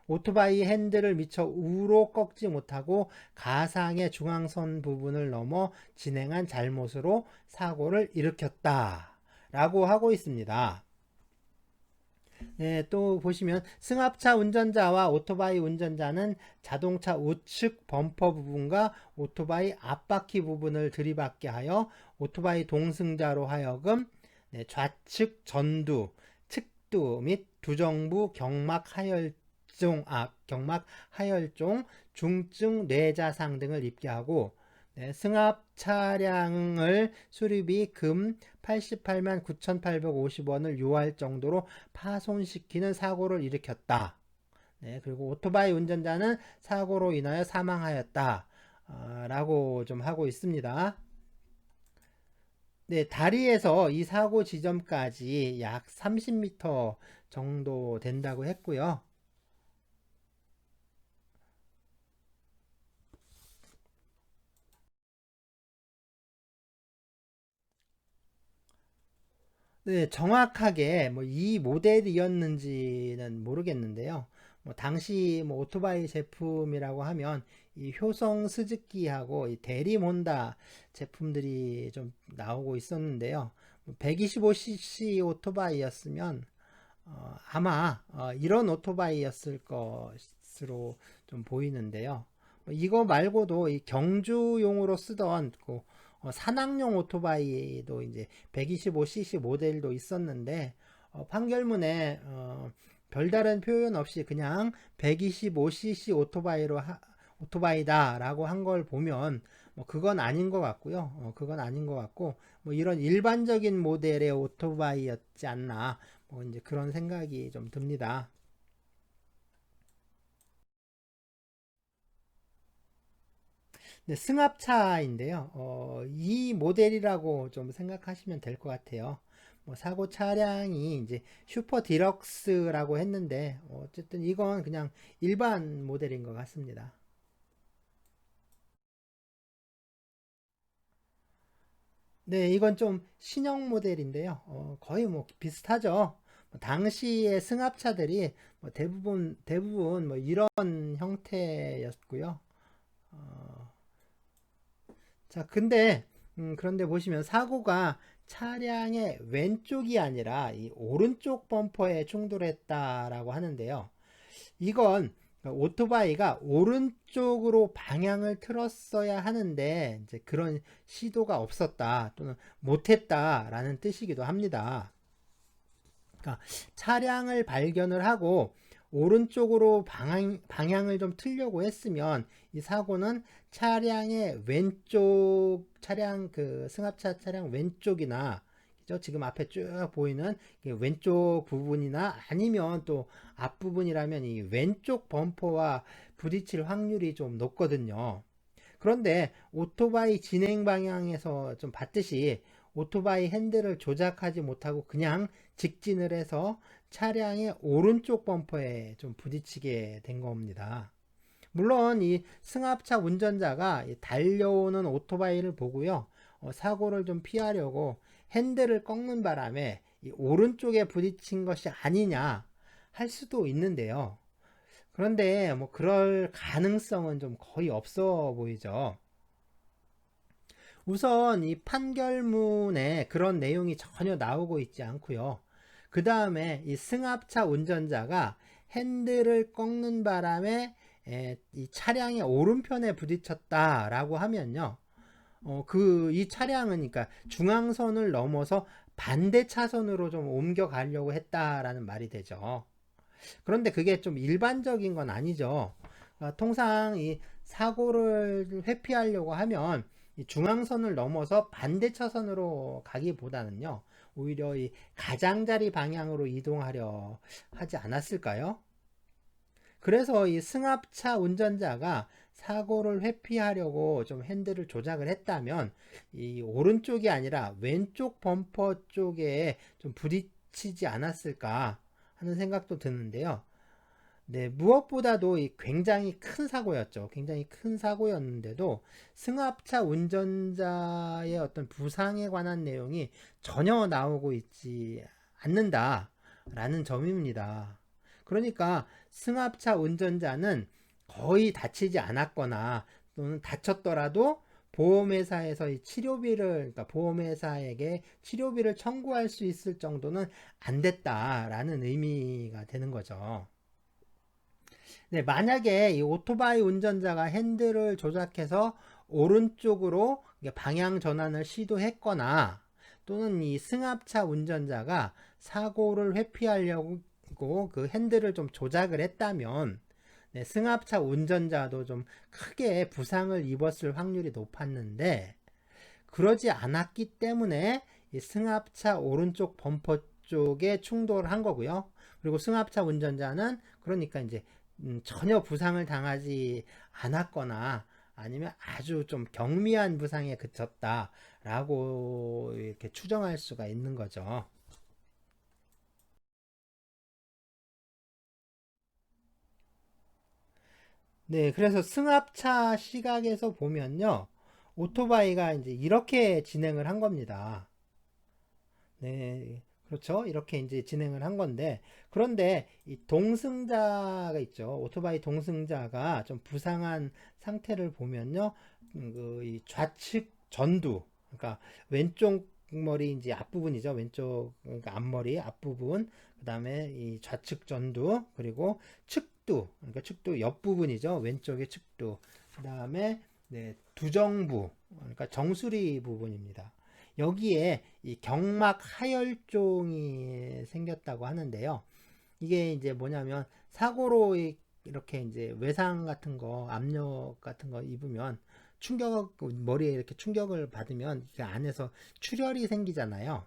오토바이 핸들을 미처 우로 꺾지 못하고 가상의 중앙선 부분을 넘어 진행한 잘못으로 사고를 일으켰다. 라고 하고 있습니다. 네, 또 보시면 승합차 운전자와 오토바이 운전자는 자동차 우측 범퍼 부분과 오토바이 앞바퀴 부분을 들이받게 하여 오토바이 동승자로 하여금 네, 좌측 전두, 측두 및 두정부 경막 하열종, 중증 뇌자상 등을 입게 하고 네, 승합 차량을 수리비 금 88만 9,850원을 요할 정도로 파손시키는 사고를 일으켰다. 네, 그리고 오토바이 운전자는 사고로 인하여 사망하였다. 라고 좀 하고 있습니다. 네, 다리에서 이 사고 지점까지 약 30m 정도 된다고 했고요. 네, 정확하게 뭐 이 모델이었는지는 모르겠는데요. 뭐 당시 뭐 오토바이 제품이라고 하면 이 효성 스즈키하고 이 대리몬다 제품들이 좀 나오고 있었는데요. 125cc 오토바이였으면 아마 이런 오토바이였을 것으로 좀 보이는데요. 이거 말고도 이 경주용으로 쓰던 그 산악용 오토바이도 이제 125cc 모델도 있었는데 판결문에 별다른 표현 없이 그냥 125cc 오토바이다라고 한 걸 보면 뭐 그건 아닌 것 같고요. 그건 아닌 것 같고 뭐 이런 일반적인 모델의 오토바이였지 않나 뭐 이제 그런 생각이 좀 듭니다. 네, 승합차인데요. 이 모델이라고 좀 생각하시면 될 것 같아요. 뭐 사고 차량이 이제 슈퍼 디럭스라고 했는데 어쨌든 이건 그냥 일반 모델인 것 같습니다. 네, 이건 좀 신형 모델인데요. 거의 뭐 비슷하죠. 당시의 승합차들이 뭐 대부분 뭐 이런 형태였고요. 어, 자, 그런데 보시면 사고가 차량의 왼쪽이 아니라 이 오른쪽 범퍼에 충돌했다라고 하는데요. 이건 오토바이가 오른쪽으로 방향을 틀었어야 하는데 이제 그런 시도가 없었다 또는 못했다라는 뜻이기도 합니다. 그러니까 차량을 발견을 하고 오른쪽으로 방향을 좀 틀려고 했으면 이 사고는 차량의 왼쪽 차량 승합차 차량 왼쪽이나 그죠? 지금 앞에 쭉 보이는 왼쪽 부분이나 아니면 또 앞부분이라면 이 왼쪽 범퍼와 부딪힐 확률이 좀 높거든요. 그런데 오토바이 진행 방향에서 좀 봤듯이 오토바이 핸들을 조작하지 못하고 그냥 직진을 해서 차량의 오른쪽 범퍼에 좀 부딪히게 된 겁니다. 물론 이 승합차 운전자가 달려오는 오토바이를 보고요, 사고를 좀 피하려고 핸들을 꺾는 바람에 이 오른쪽에 부딪힌 것이 아니냐 할 수도 있는데요. 그런데 뭐 그럴 가능성은 좀 거의 없어 보이죠. 우선 이 판결문에 그런 내용이 전혀 나오고 있지 않고요. 그 다음에 이 승합차 운전자가 핸들을 꺾는 바람에 이 차량의 오른편에 부딪혔다라고 하면요. 이 차량은 그러니까 중앙선을 넘어서 반대 차선으로 좀 옮겨가려고 했다라는 말이 되죠. 그런데 그게 좀 일반적인 건 아니죠. 통상 이 사고를 회피하려고 하면 이 중앙선을 넘어서 반대 차선으로 가기보다는요, 오히려 이 가장자리 방향으로 이동하려 하지 않았을까요? 그래서 이 승합차 운전자가 사고를 회피하려고 좀 핸들을 조작을 했다면 이 오른쪽이 아니라 왼쪽 범퍼 쪽에 좀 부딪히지 않았을까 하는 생각도 드는데요. 네, 무엇보다도 이 굉장히 큰 사고였죠. 굉장히 큰 사고였는데도 승합차 운전자의 어떤 부상에 관한 내용이 전혀 나오고 있지 않는다라는 점입니다. 그러니까 승합차 운전자는 거의 다치지 않았거나 또는 다쳤더라도 보험회사에서 이 그러니까 보험회사에게 치료비를 청구할 수 있을 정도는 안 됐다라는 의미가 되는 거죠. 네, 만약에 이 오토바이 운전자가 핸들을 조작해서 오른쪽으로 방향 전환을 시도했거나 또는 이 승합차 운전자가 사고를 회피하려고 그 핸들을 좀 조작을 했다면 네, 승합차 운전자도 좀 크게 부상을 입었을 확률이 높았는데 그러지 않았기 때문에 이 승합차 오른쪽 범퍼 쪽에 충돌을 한 거고요. 그리고 승합차 운전자는 그러니까 이제 전혀 부상을 당하지 않았거나 아니면 아주 좀 경미한 부상에 그쳤다라고 이렇게 추정할 수가 있는 거죠. 네, 그래서 승합차 시각에서 보면요, 오토바이가 이제 이렇게 진행을 한 겁니다. 네, 그렇죠. 이렇게 이제 진행을 한 건데, 그런데 이 동승자가 있죠. 오토바이 동승자가 좀 부상한 상태를 보면요, 이 좌측 전두, 그러니까 왼쪽 머리 이제 앞부분이죠. 왼쪽 그러니까 앞머리 앞부분, 그 다음에 이 좌측 전두, 그리고 측두, 그러니까 측두 옆부분이죠. 왼쪽의 측두, 그 다음에 네, 두정부, 그러니까 정수리 부분입니다. 여기에 이 경막 하열종이 생겼다고 하는데요. 이게 이제 뭐냐면 사고로 이렇게 이제 외상 같은 거, 압력 같은 거 입으면 머리에 이렇게 충격을 받으면 그 안에서 출혈이 생기잖아요.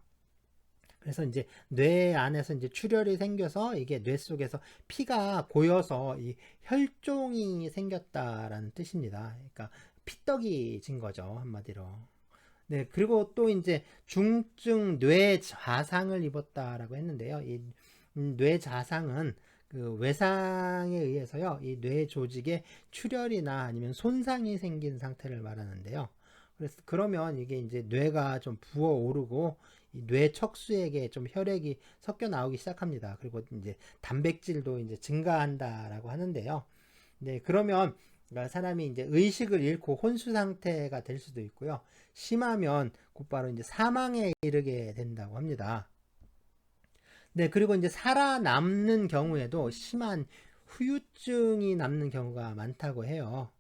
그래서 이제 뇌 안에서 이제 출혈이 생겨서 이게 뇌 속에서 피가 고여서 이 혈종이 생겼다라는 뜻입니다. 그러니까 피떡이 진 거죠, 한마디로. 네, 그리고 또 이제 중증 뇌 자상을 입었다라고 했는데요. 이 뇌 자상은 그 외상에 의해서요, 이 뇌 조직에 출혈이나 아니면 손상이 생긴 상태를 말하는데요. 그래서 그러면 이게 이제 뇌가 좀 부어오르고 이 뇌 척수에게 좀 혈액이 섞여 나오기 시작합니다. 그리고 이제 단백질도 이제 증가한다라고 하는데요. 네, 그러면 사람이 이제 의식을 잃고 혼수 상태가 될 수도 있고요. 심하면 곧바로 이제 사망에 이르게 된다고 합니다. 네, 그리고 이제 살아남는 경우에도 심한 후유증이 남는 경우가 많다고 해요.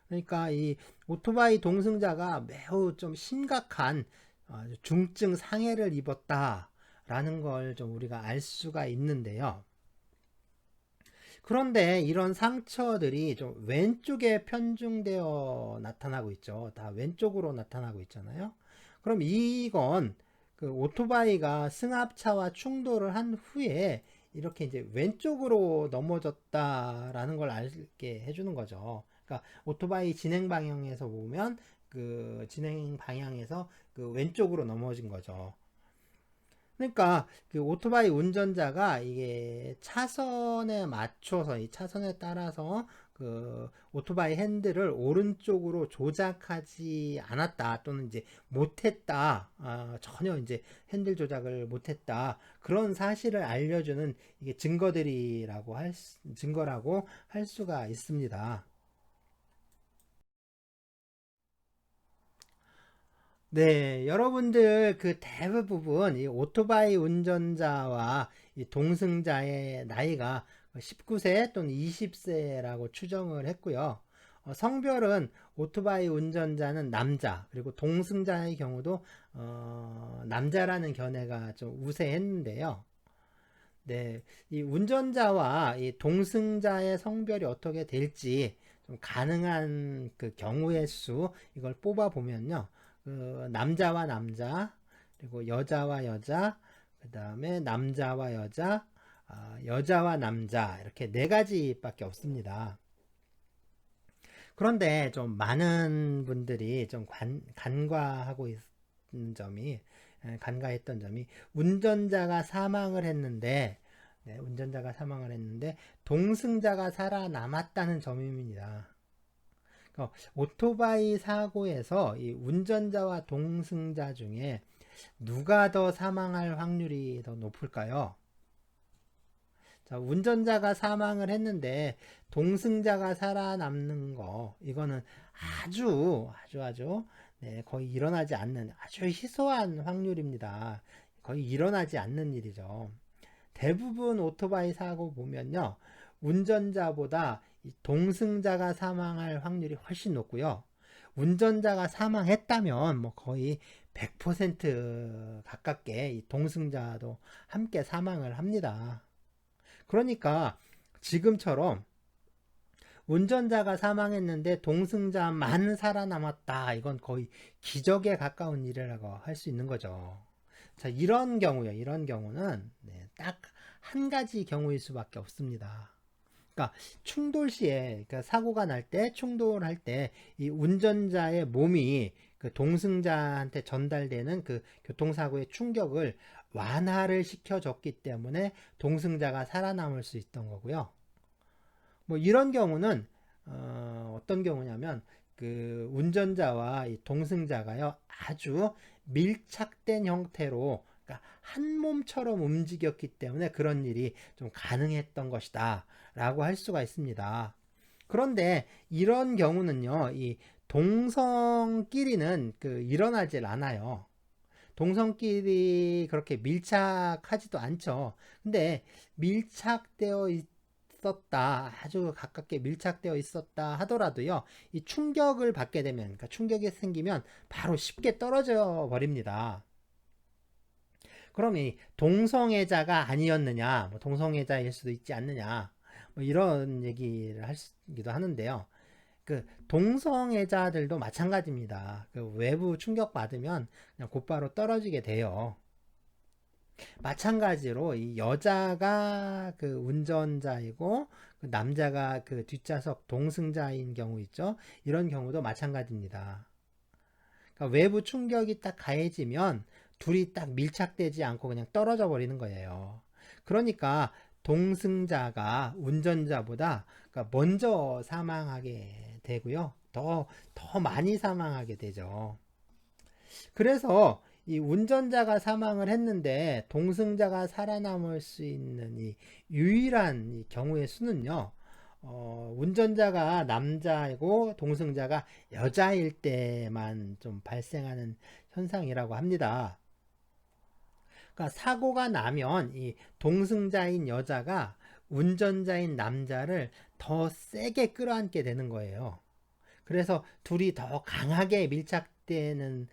그러니까 이 오토바이 동승자가 매우 좀 심각한 중증 상해를 입었다라는 걸 좀 우리가 알 수가 있는데요. 그런데 이런 상처들이 좀 왼쪽에 편중되어 나타나고 있죠. 다 왼쪽으로 나타나고 있잖아요. 그럼 이건 그 오토바이가 승합차와 충돌을 한 후에 이렇게 이제 왼쪽으로 넘어졌다라는 걸 알게 해주는 거죠. 그러니까 오토바이 진행 방향에서 보면 그 진행 방향에서 그 왼쪽으로 넘어진 거죠. 그러니까 그 오토바이 운전자가 이게 차선에 맞춰서 이 차선에 따라서 그 오토바이 핸들을 오른쪽으로 조작하지 않았다 또는 이제 못했다, 전혀 이제 핸들 조작을 못했다, 그런 사실을 알려주는 이게 증거라고 할 수가 있습니다. 네, 여러분들 그 대부분 이 오토바이 운전자와 이 동승자의 나이가 19세 또는 20세라고 추정을 했고요. 성별은 오토바이 운전자는 남자, 그리고 동승자의 경우도 남자라는 견해가 좀 우세했는데요. 네, 이 운전자와 이 동승자의 성별이 어떻게 될지 좀 가능한 그 경우의 수 이걸 뽑아 보면요. 그 남자와 남자, 그리고 여자와 여자, 그 다음에 남자와 여자, 여자와 남자, 이렇게 네 가지밖에 없습니다. 그런데 좀 많은 분들이 좀 간과하고 있는 점이, 간과했던 점이 운전자가 사망을 했는데, 네, 운전자가 사망을 했는데 동승자가 살아남았다는 점입니다. 오토바이 사고에서 이 운전자와 동승자 중에 누가 더 사망할 확률이 더 높을까요? 자, 운전자가 사망을 했는데 동승자가 살아남는 거, 이거는 아주 네, 거의 일어나지 않는 아주 희소한 확률입니다. 거의 일어나지 않는 일이죠. 대부분 오토바이 사고 보면요, 운전자보다 동승자가 사망할 확률이 훨씬 높고요. 운전자가 사망했다면 뭐 거의 100% 가깝게 이 동승자도 함께 사망을 합니다. 그러니까 지금처럼 운전자가 사망했는데 동승자만 살아남았다, 이건 거의 기적에 가까운 일이라고 할 수 있는 거죠. 자, 이런 경우요. 이런 경우는 네, 딱 한 가지 경우일 수밖에 없습니다. 그러니까 충돌 시에, 그러니까 사고가 날 때, 충돌할 때 이 운전자의 몸이 그 동승자한테 전달되는 그 교통사고의 충격을 완화를 시켜줬기 때문에 동승자가 살아남을 수 있던 거고요. 뭐 이런 경우는 어떤 경우냐면 그 운전자와 이 동승자가요, 아주 밀착된 형태로, 그러니까 한 몸처럼 움직였기 때문에 그런 일이 좀 가능했던 것이다 라고 할 수가 있습니다. 그런데 이런 경우는요, 이 동성끼리는 그 일어나질 않아요. 동성끼리 그렇게 밀착하지도 않죠. 근데 밀착되어 있었다, 아주 가깝게 밀착되어 있었다 하더라도요, 이 충격을 받게 되면, 그러니까 충격이 생기면 바로 쉽게 떨어져 버립니다. 그럼 이 동성애자가 아니었느냐, 뭐 동성애자일 수도 있지 않느냐, 뭐 이런 얘기를 하기도 하는데요. 그 동성애자들도 마찬가지입니다. 그 외부 충격 받으면 그냥 곧바로 떨어지게 돼요. 마찬가지로 이 여자가 그 운전자이고 그 남자가 그 뒷좌석 동승자인 경우 있죠. 이런 경우도 마찬가지입니다. 그러니까 외부 충격이 딱 가해지면 둘이 딱 밀착되지 않고 그냥 떨어져 버리는 거예요. 그러니까 동승자가 운전자보다 그러니까 먼저 사망하게 되고요. 더 많이 사망하게 되죠. 그래서 이 운전자가 사망을 했는데 동승자가 살아남을 수 있는 이 유일한 이 경우의 수는요, 운전자가 남자이고 동승자가 여자일 때만 좀 발생하는 현상이라고 합니다. 그러니까 사고가 나면 이 동승자인 여자가 운전자인 남자를 더 세게 끌어안게 되는 거예요. 그래서 둘이 더 강하게 밀착되는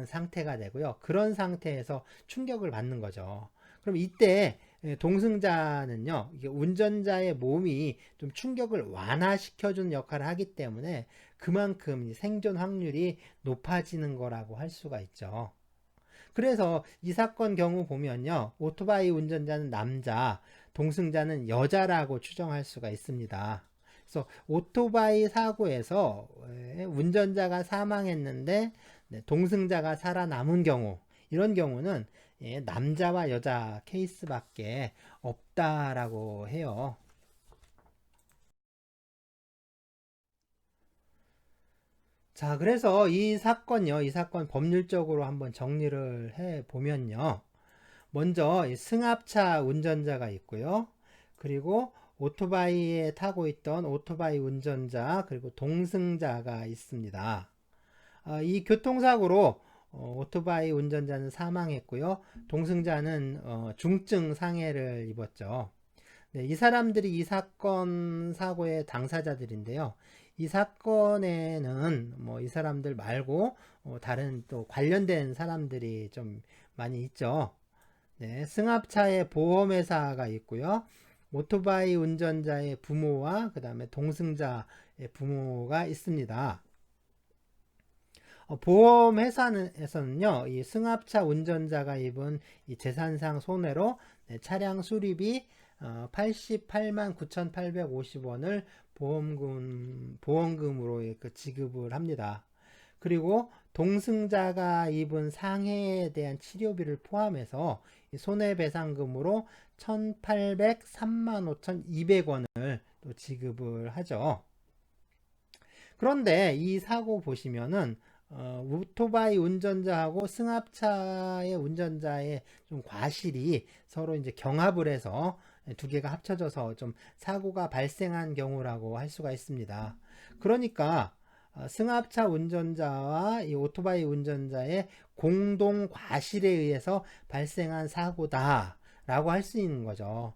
상태가 되고요. 그런 상태에서 충격을 받는 거죠. 그럼 이때 동승자는요, 이게 운전자의 몸이 좀 충격을 완화시켜주는 역할을 하기 때문에 그만큼 생존 확률이 높아지는 거라고 할 수가 있죠. 그래서 이 사건 경우 보면요, 오토바이 운전자는 남자, 동승자는 여자라고 추정할 수가 있습니다. 그래서 오토바이 사고에서 운전자가 사망했는데 동승자가 살아남은 경우, 이런 경우는 남자와 여자 케이스밖에 없다라고 해요. 자, 그래서 이 사건 법률적으로 한번 정리를 해 보면요. 먼저 승합차 운전자가 있고요. 그리고 오토바이에 타고 있던 오토바이 운전자, 그리고 동승자가 있습니다. 이 교통사고로 오토바이 운전자는 사망했고요. 동승자는 중증 상해를 입었죠. 네, 이 사람들이 이 사건 사고의 당사자들인데요. 이 사건에는 뭐 이 사람들 말고 다른 또 관련된 사람들이 좀 많이 있죠. 네, 승합차의 보험회사가 있고요. 오토바이 운전자의 부모와 그 다음에 동승자의 부모가 있습니다. 보험회사에서는요, 이 승합차 운전자가 입은 이 재산상 손해로 차량 수리비 88만 9,850원을 보험금으로 지급을 합니다. 그리고 동승자가 입은 상해에 대한 치료비를 포함해서 손해배상금으로 1,803만 5,200원을 또 지급을 하죠. 그런데 이 사고 보시면은 오토바이 운전자하고 승합차의 운전자의 좀 과실이 서로 이제 경합을 해서 두 개가 합쳐져서 좀 사고가 발생한 경우라고 할 수가 있습니다. 그러니까 승합차 운전자와 이 오토바이 운전자의 공동 과실에 의해서 발생한 사고다라고 할 수 있는 거죠.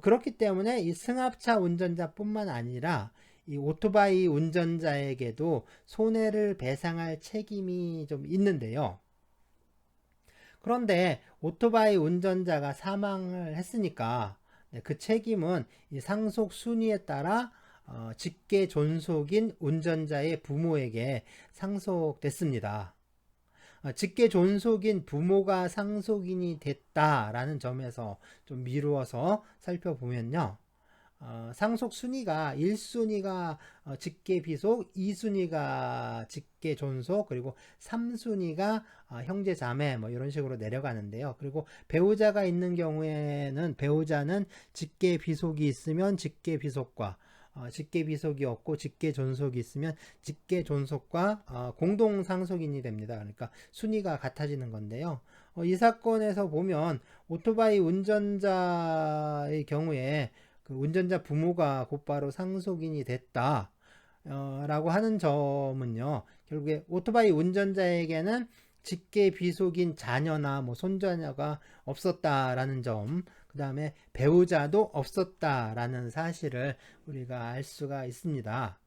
그렇기 때문에 이 승합차 운전자뿐만 아니라 이 오토바이 운전자에게도 손해를 배상할 책임이 좀 있는데요. 그런데 오토바이 운전자가 사망을 했으니까 그 책임은 이 상속 순위에 따라 직계 존속인 운전자의 부모에게 상속됐습니다. 직계 존속인 부모가 상속인이 됐다라는 점에서 좀 미루어서 살펴보면요. 상속 순위가 1순위가 직계 비속, 2순위가 직계 존속, 그리고 3순위가 형제 자매 뭐 이런 식으로 내려가는데요. 그리고 배우자가 있는 경우에는 배우자는 직계 비속이 있으면 직계 비속과 직계 비속이 없고 직계 존속이 있으면 직계 존속과 공동 상속인이 됩니다. 그러니까 순위가 같아지는 건데요. 이 사건에서 보면 오토바이 운전자의 경우에 그 운전자 부모가 곧바로 상속인이 됐다. 라고 하는 점은요, 결국에 오토바이 운전자에게는 직계 비속인 자녀나 뭐 손자녀가 없었다라는 점, 그 다음에 배우자도 없었다라는 사실을 우리가 알 수가 있습니다.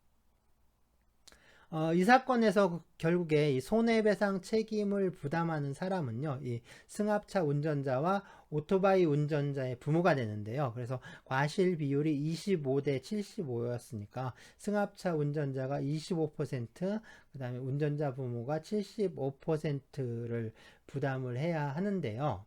이 사건에서 결국에 이 손해배상 책임을 부담하는 사람은요, 이 승합차 운전자와 오토바이 운전자의 부모가 되는데요. 그래서 과실 비율이 25대 75였으니까 승합차 운전자가 25%, 그 다음에 운전자 부모가 75%를 부담을 해야 하는데요.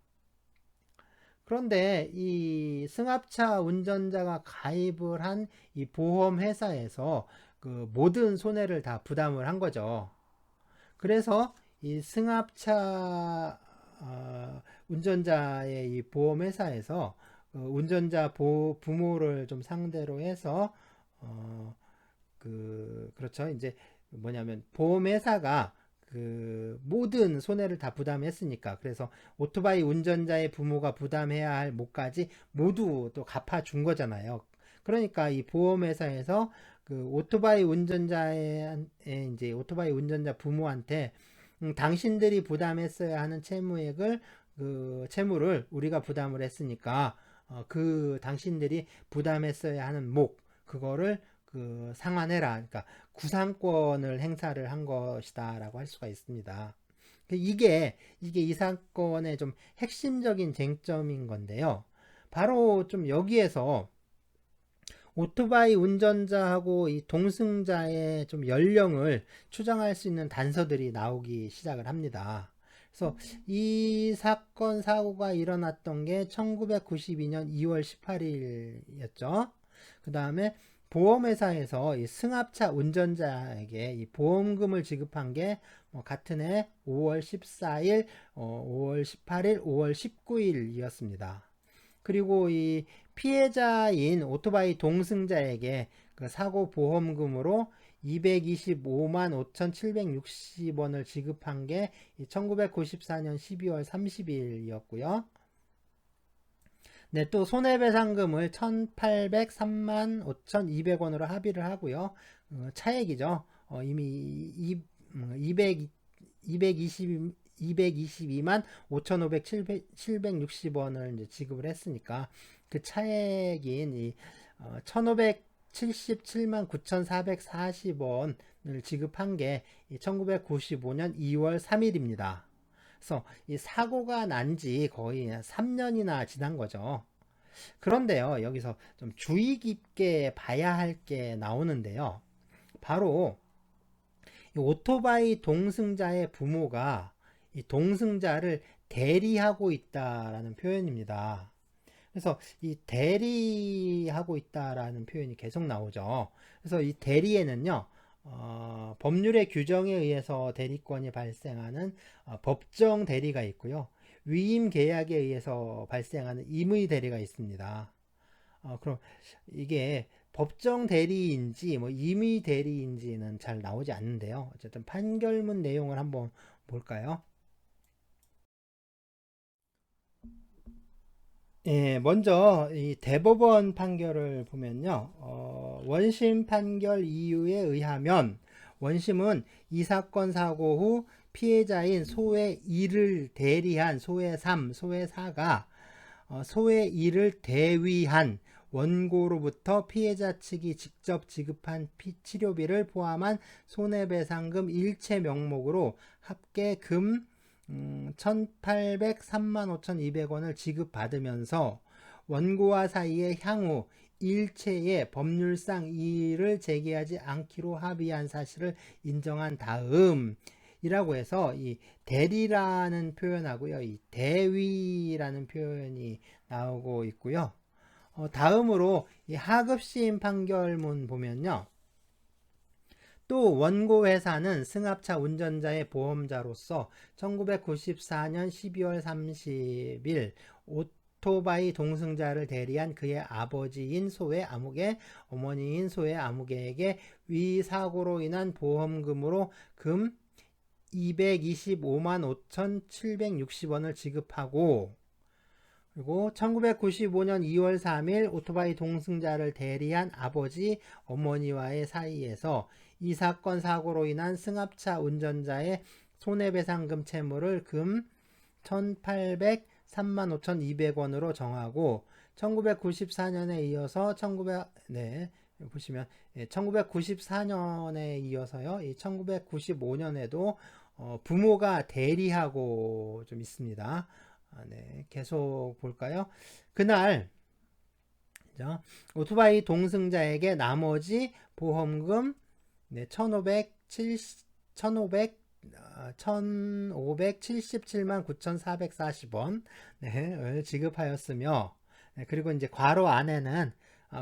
그런데 이 승합차 운전자가 가입을 한 이 보험회사에서 그 모든 손해를 다 부담을 한 거죠. 그래서 이 승합차 운전자의 이 보험회사에서 운전자 부모를 좀 상대로 해서 그렇죠. 이제 뭐냐면 보험회사가 그 모든 손해를 다 부담했으니까. 그래서 오토바이 운전자의 부모가 부담해야 할 몫까지 모두 또 갚아준 거잖아요. 그러니까 이 보험회사에서 그 오토바이 운전자의 이제 오토바이 운전자 부모한테 당신들이 부담했어야 하는 채무액을 그 채무를 우리가 부담을 했으니까 그 당신들이 부담했어야 하는 목 그거를 그 상환해라. 그러니까 구상권을 행사를 한 것이다라고 할 수가 있습니다. 이게 이 사건의 좀 핵심적인 쟁점인 건데요. 바로 좀 여기에서 오토바이 운전자하고 이 동승자의 좀 연령을 추정할 수 있는 단서들이 나오기 시작을 합니다. 그래서 이 사건 사고가 일어났던 게 1992년 2월 18일이었죠. 그 다음에 보험회사에서 이 승합차 운전자에게 이 보험금을 지급한 게 같은 해 5월 14일, 5월 18일, 5월 19일이었습니다. 그리고 이 피해자인 오토바이 동승자에게 그 사고 보험금으로 225만 5,760원을 지급한 게 1994년 12월 30일이었고요. 네, 또 손해배상금을 1,803만 5,200원으로 합의를 하고요. 차액이죠. 이미 222만 5,560원을 이제 지급을 했으니까 그 차액인 이 1,577만 9,440원을 지급한 게 1995년 2월 3일입니다. 그래서 이 사고가 난 지 거의 3년이나 지난 거죠. 그런데요, 여기서 좀 주의 깊게 봐야 할 게 나오는데요. 바로 이 오토바이 동승자의 부모가 이 동승자를 대리하고 있다라는 표현입니다. 그래서 이 대리하고 있다라는 표현이 계속 나오죠. 그래서 이 대리에는요, 법률의 규정에 의해서 대리권이 발생하는 법정 대리가 있고요. 위임 계약에 의해서 발생하는 임의 대리가 있습니다. 그럼 이게 법정 대리인지 뭐 임의 대리인지는 잘 나오지 않는데요. 어쨌든 판결문 내용을 한번 볼까요? 예, 먼저 이 대법원 판결을 보면요. 원심 판결 이유에 의하면 원심은 이 사건 사고 후 피해자인 소의 2를 대리한 소의 3, 소의 4가 소의 2를 대위한 원고로부터 피해자 측이 직접 지급한 치료비를 포함한 손해배상금 일체 명목으로 합계 금 1,803만 5,200원을 지급받으면서 원고와 사이에 향후 일체의 법률상 이의를 제기하지 않기로 합의한 사실을 인정한 다음 이라고 해서 이 대리라는 표현하고요. 이 대위라는 표현이 나오고 있고요. 다음으로 이 하급심 판결문 보면요. 또 원고 회사는 승합차 운전자의 보험자로서 1994년 12월 30일 오토바이 동승자를 대리한 그의 아버지인 소의 아무개, 어머니인 소의 아무개에게 위 사고로 인한 보험금으로 금 225만 5,760원을 지급하고 그리고 1995년 2월 3일 오토바이 동승자를 대리한 아버지, 어머니와의 사이에서 이 사건 사고로 인한 승합차 운전자의 손해배상금 채무를 금 1,803만 5,200원으로 정하고 1994년에 이어서 보시면 1994년에 이어서요. 1995년에도 부모가 대리하고 좀 있습니다. 네, 계속 볼까요? 그날 오토바이 동승자에게 나머지 보험금 1,577만 9,440원 을 지급하였으며 그리고 이제 괄호 안에는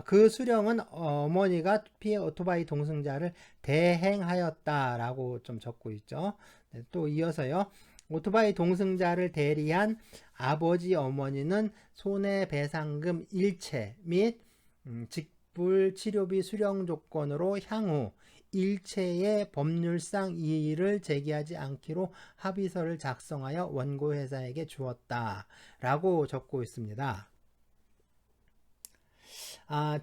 그 수령은 어머니가 피해 오토바이 동승자를 대행하였다라고 좀 적고 있죠. 또 이어서요. 오토바이 동승자를 대리한 아버지 어머니는 손해배상금 일체 및 직불 치료비 수령 조건으로 향후 일체의 법률상 이의를 제기하지 않기로 합의서를 작성하여 원고회사에게 주었다 라고 적고 있습니다.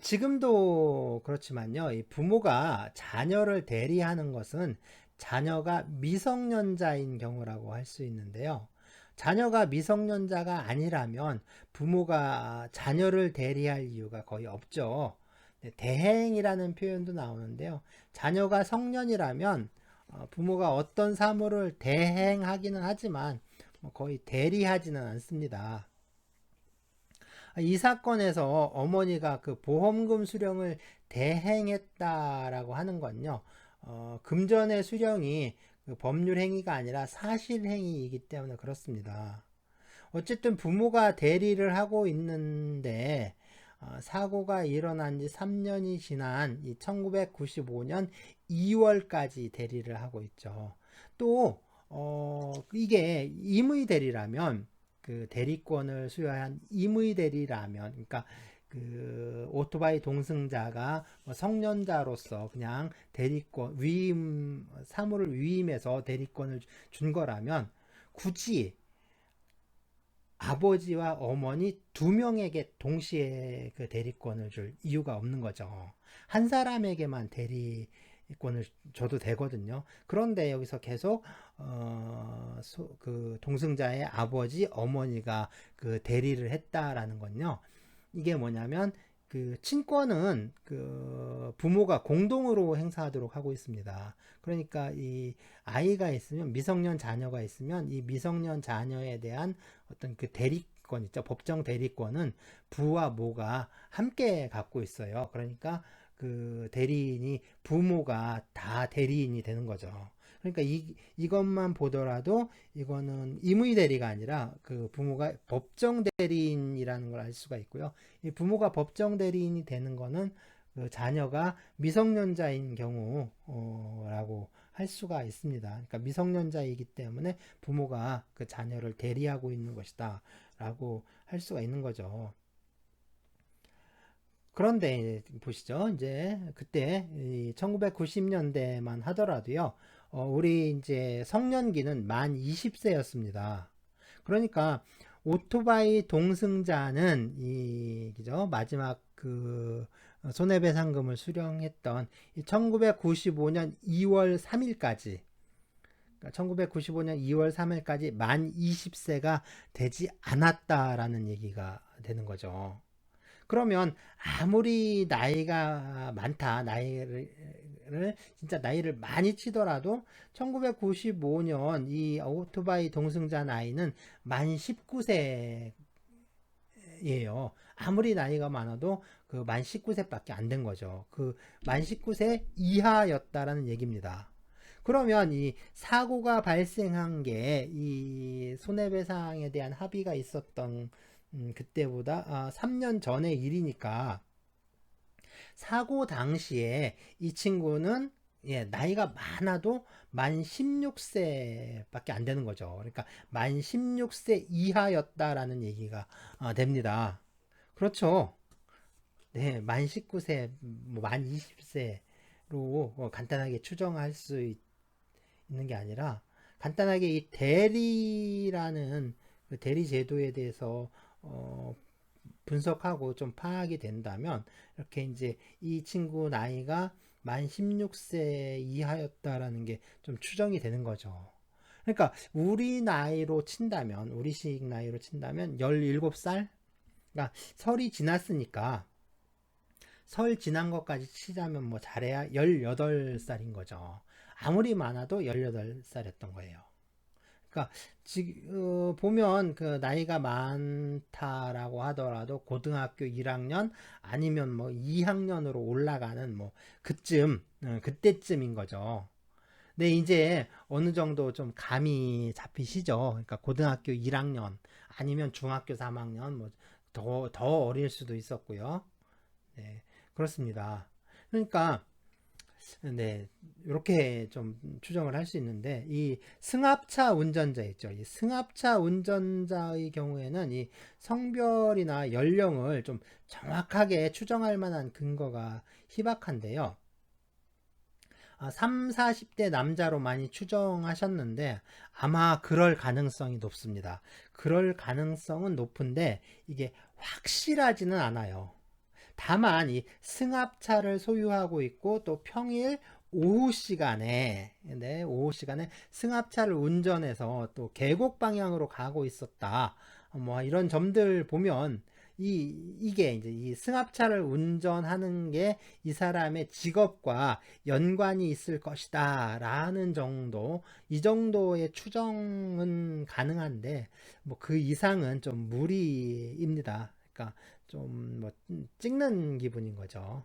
지금도 그렇지만요, 이 부모가 자녀를 대리하는 것은 자녀가 미성년자인 경우라고 할 수 있는데요. 자녀가 미성년자가 아니라면 부모가 자녀를 대리할 이유가 거의 없죠. 대행이라는 표현도 나오는데요. 자녀가 성년이라면 부모가 어떤 사무를 대행하기는 하지만 거의 대리하지는 않습니다. 이 사건에서 어머니가 그 보험금 수령을 대행했다라고 하는 건요, 금전의 수령이 그 법률 행위가 아니라 사실 행위이기 때문에 그렇습니다. 어쨌든 부모가 대리를 하고 있는데 사고가 일어난 지 3년이 지난 이 1995년 2월까지 대리를 하고 있죠. 또 이게 임의 대리라면 그 대리권을 수여한 임의 대리라면, 그러니까 그 오토바이 동승자가 성년자로서 그냥 대리권 위임 사무를 위임해서 대리권을 준 거라면 굳이 아버지와 어머니 두 명에게 동시에 그 대리권을 줄 이유가 없는 거죠. 한 사람에게만 대리권을 줘도 되거든요. 그런데 여기서 계속 그 동승자의 아버지, 어머니가 그 대리를 했다라는 건요. 이게 뭐냐면 그 친권은 그 부모가 공동으로 행사하도록 하고 있습니다. 그러니까 이 아이가 있으면, 미성년 자녀가 있으면 이 미성년 자녀에 대한 어떤 그 대리권 있죠. 법정 대리권은 부와 모가 함께 갖고 있어요. 그러니까 그 대리인이 부모가 다 대리인이 되는 거죠. 그러니까 이것만 보더라도 이거는 임의 대리가 아니라 그 부모가 법정 대리인이라는 걸 알 수가 있고요. 이 부모가 법정 대리인이 되는 거는 그 자녀가 미성년자인 경우라고 할 수가 있습니다. 그러니까 미성년자이기 때문에 부모가 그 자녀를 대리하고 있는 것이다 라고 할 수가 있는 거죠. 그런데 보시죠. 이제 그때 1990년대만 하더라도요. 우리 이제 성년기는 만 20세였습니다. 그러니까 오토바이 동승자는 이 그죠? 마지막 그 손해배상금을 수령했던 1995년 2월 3일까지, 그러니까 1995년 2월 3일까지 만 20세가 되지 않았다라는 얘기가 되는 거죠. 그러면 아무리 나이가 많다, 진짜 나이를 많이 치더라도 1995년 이 오토바이 동승자 나이는 만 19세예요. 아무리 나이가 많아도 그 만 19세밖에 안 된 거죠. 그 만 19세 이하였다라는 얘기입니다. 그러면 이 사고가 발생한 게 이 손해배상에 대한 합의가 있었던 그때보다 3년 전의 일이니까 사고 당시에 이 친구는 나이가 많아도 만 16세밖에 안 되는 거죠. 그러니까 만 16세 이하였다라는 얘기가 됩니다. 그렇죠. 네, 만 19세, 만 20세로 간단하게 추정할 수 있는 게 아니라 간단하게 이 대리라는 그 대리 제도에 대해서 분석하고 좀 파악이 된다면 이렇게 이제 이 친구 나이가 만 16세 이하였다라는 게 좀 추정이 되는 거죠. 그러니까 우리 나이로 친다면, 우리식 나이로 친다면 17살? 그러니까 설이 지났으니까 설 지난 것까지 치자면 뭐 잘해야 18살인 거죠. 아무리 많아도 18살이었던 거예요. 그러니까 지금 보면 그 나이가 많다라고 하더라도 고등학교 1학년 아니면 뭐 2학년으로 올라가는 뭐 그때쯤인 거죠. 근데 이제 어느 정도 좀 감이 잡히시죠? 그러니까 고등학교 1학년 아니면 중학교 3학년 뭐 더 어릴 수도 있었고요. 네, 그렇습니다. 그러니까 네, 이렇게 좀 추정을 할 수 있는데, 이 승합차 운전자 있죠. 이 승합차 운전자의 경우에는 이 성별이나 연령을 좀 정확하게 추정할 만한 근거가 희박한데요. 3, 40대 남자로 많이 추정하셨는데 아마 그럴 가능성이 높습니다. 그럴 가능성은 높은데 이게 확실하지는 않아요. 다만 이 승합차를 소유하고 있고 또 평일 오후 시간에 오후 시간에 승합차를 운전해서 또 계곡 방향으로 가고 있었다. 뭐 이런 점들 보면 이게 이제 이 승합차를 운전하는 게 이 사람의 직업과 연관이 있을 것이다 라는 정도, 이 정도의 추정은 가능한데 뭐 그 이상은 좀 무리입니다. 그러니까 좀 뭐 찍는 기분인 거죠.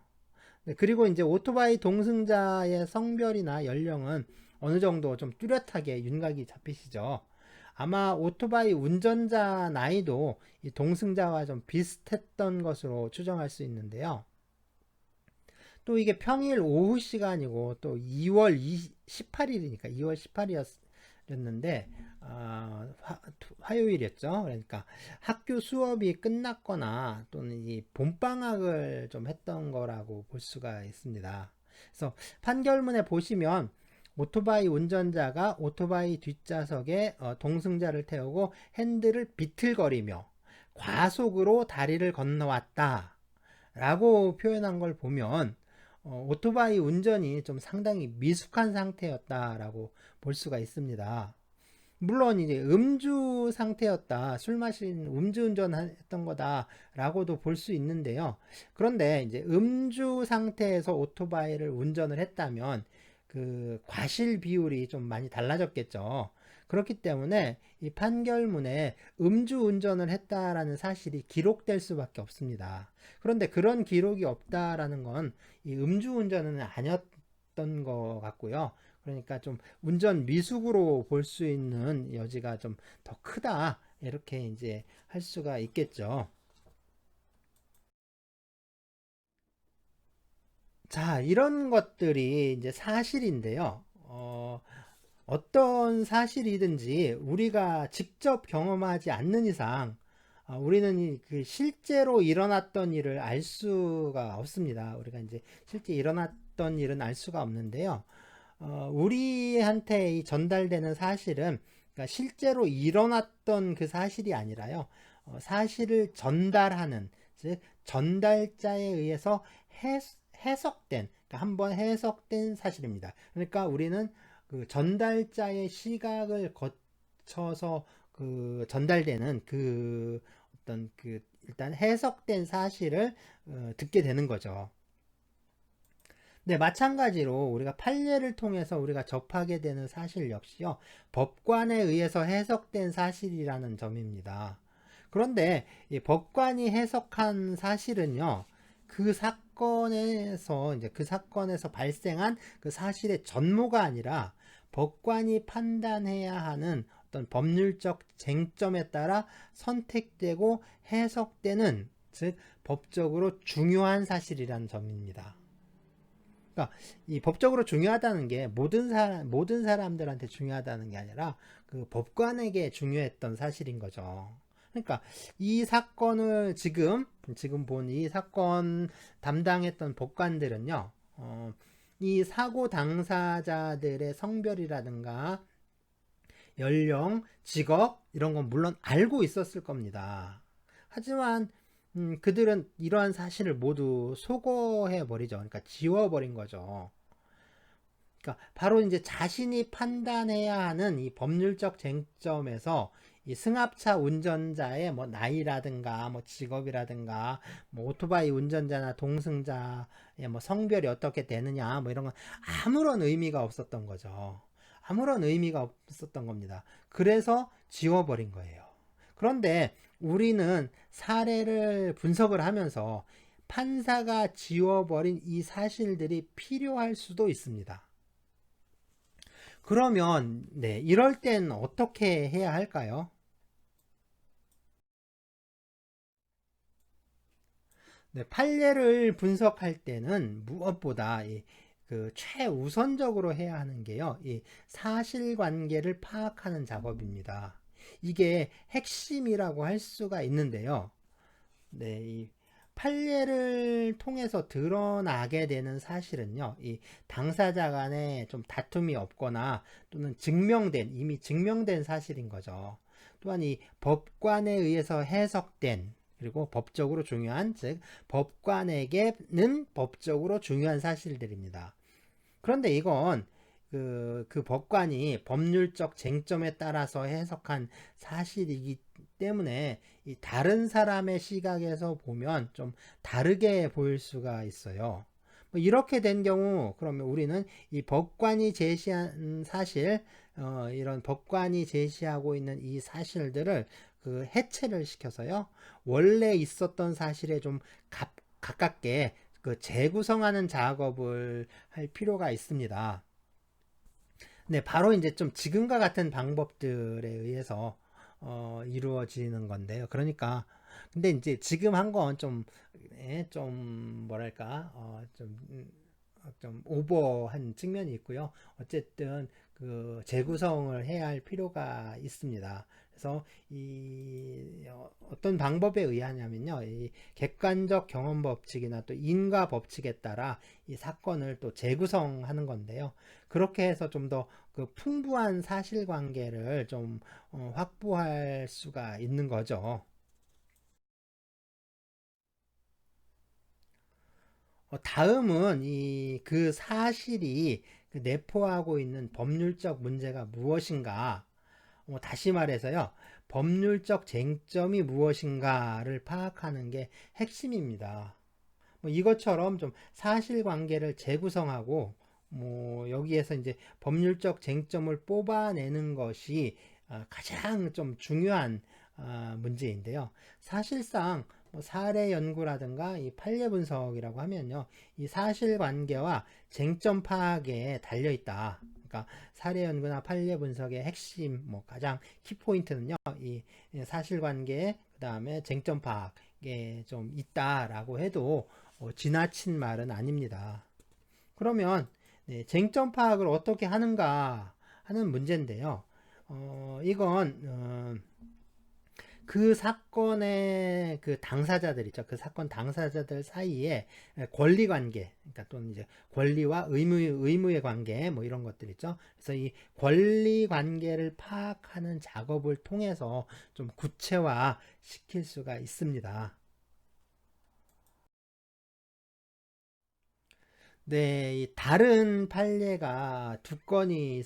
네, 그리고 이제 오토바이 동승자의 성별이나 연령은 어느 정도 좀 뚜렷하게 윤곽이 잡히시죠. 아마 오토바이 운전자 나이도 이 동승자와 좀 비슷했던 것으로 추정할 수 있는데요. 또 이게 평일 오후 시간이고 또 2월 18일이니까 2월 18일이었는데 화요일이었죠. 그러니까 학교 수업이 끝났거나 또는 이 봄방학을 좀 했던 거라고 볼 수가 있습니다. 그래서 판결문에 보시면 오토바이 운전자가 오토바이 뒷좌석에 동승자를 태우고 핸들을 비틀거리며 과속으로 다리를 건너왔다 라고 표현한 걸 보면 오토바이 운전이 좀 상당히 미숙한 상태였다라고 볼 수가 있습니다. 물론 이제 음주 상태였다, 술 마신 음주운전 했던 거다라고도 볼 수 있는데요. 그런데 이제 음주 상태에서 오토바이를 운전을 했다면 그 과실 비율이 좀 많이 달라졌겠죠. 그렇기 때문에 이 판결문에 음주운전을 했다라는 사실이 기록될 수밖에 없습니다. 그런데 그런 기록이 없다라는 건 이 음주운전은 아니었던 것 같고요. 그러니까 좀 운전 미숙으로 볼 수 있는 여지가 좀 더 크다. 이렇게 이제 할 수가 있겠죠. 자, 이런 것들이 이제 사실인데요. 어떤 사실이든지 우리가 직접 경험하지 않는 이상 우리는 그 실제로 일어났던 일을 알 수가 없습니다. 우리가 이제 실제 일어났던 일은 알 수가 없는데요. 우리한테 이 전달되는 사실은 그러니까 실제로 일어났던 그 사실이 아니라요. 사실을 전달하는, 즉 전달자에 의해서 해석된, 그러니까 한번 해석된 사실입니다. 그러니까 우리는 그 전달자의 시각을 거쳐서 그 전달되는 그 어떤 그 일단 해석된 사실을 듣게 되는 거죠. 네, 마찬가지로 우리가 판례를 통해서 우리가 접하게 되는 사실 역시요, 법관에 의해서 해석된 사실이라는 점입니다. 그런데 이 법관이 해석한 사실은요, 그 사건에서 발생한 그 사실의 전모가 아니라 법관이 판단해야 하는 어떤 법률적 쟁점에 따라 선택되고 해석되는, 즉 법적으로 중요한 사실이라는 점입니다. 그러니까 이 법적으로 중요하다는 게 모든 사람들한테 중요하다는 게 아니라 그 법관에게 중요했던 사실인 거죠. 그러니까 이 사건을 지금 본 이 사건 담당했던 법관들은요, 이 사고 당사자들의 성별이라든가 연령, 직업 이런 건 물론 알고 있었을 겁니다. 하지만 그들은 이러한 사실을 모두 소거해 버리죠. 그러니까 지워버린 거죠. 그러니까 바로 이제 자신이 판단해야 하는 이 법률적 쟁점에서 이 승합차 운전자의 뭐 나이라든가 뭐 직업이라든가 뭐 오토바이 운전자나 동승자의 뭐 성별이 어떻게 되느냐 뭐 이런 건 아무런 의미가 없었던 거죠. 아무런 의미가 없었던 겁니다. 그래서 지워버린 거예요. 그런데 우리는 사례를 분석을 하면서 판사가 지워버린 이 사실들이 필요할 수도 있습니다. 그러면 네, 이럴 땐 어떻게 해야 할까요? 네, 판례를 분석할 때는 무엇보다 그 최우선적으로 해야 하는 게요, 이 사실관계를 파악하는 작업입니다. 이게 핵심이라고 할 수가 있는데요. 네, 판례를 통해서 드러나게 되는 사실은요, 이 당사자 간에 좀 다툼이 없거나 또는 이미 증명된 사실인 거죠. 또한 이 법관에 의해서 해석된, 그리고 법적으로 중요한, 즉 법관에게는 법적으로 중요한 사실들입니다. 그런데 이건 그 법관이 법률적 쟁점에 따라서 해석한 사실이기 때문에 이 다른 사람의 시각에서 보면 좀 다르게 보일 수가 있어요. 뭐 이렇게 된 경우 그러면 우리는 이 법관이 제시한 사실, 이런 법관이 제시하고 있는 이 사실들을 그 해체를 시켜서요, 원래 있었던 사실에 좀 가깝게 그 재구성하는 작업을 할 필요가 있습니다. 네, 바로 이제 좀 지금과 같은 방법들에 의해서 이루어지는 건데요. 그러니까 근데 이제 지금 한 건 좀, 좀 뭐랄까, 좀 오버한 측면이 있고요. 어쨌든 그 재구성을 해야 할 필요가 있습니다. 그래서 이 어떤 방법에 의하냐면요, 이 객관적 경험 법칙이나 또 인과 법칙에 따라 이 사건을 또 재구성하는 건데요. 그렇게 해서 좀 더 그 풍부한 사실관계를 좀 확보할 수가 있는 거죠. 다음은 이 그 사실이 그 내포하고 있는 법률적 문제가 무엇인가, 다시 말해서요, 법률적 쟁점이 무엇인가를 파악하는 게 핵심입니다. 뭐 이것처럼 좀 사실관계를 재구성하고 뭐 여기에서 이제 법률적 쟁점을 뽑아내는 것이 가장 좀 중요한 문제인데요. 사실상 뭐 사례 연구라든가 이 판례 분석이라고 하면요, 이 사실관계와 쟁점 파악에 달려 있다. 그러니까 사례 연구나 판례 분석의 핵심, 뭐 가장 키포인트는요, 이 사실관계, 그 다음에 쟁점 파악에 좀 있다라고 해도 지나친 말은 아닙니다. 그러면 네, 쟁점 파악을 어떻게 하는가 하는 문제인데요. 이건 그 사건의 그 당사자들 있죠. 그 사건 당사자들 사이에 권리 관계, 그러니까 또는 이제 권리와 의무의 관계, 뭐 이런 것들 있죠. 그래서 이 권리 관계를 파악하는 작업을 통해서 좀 구체화 시킬 수가 있습니다. 네, 이 다른 판례가 두 건이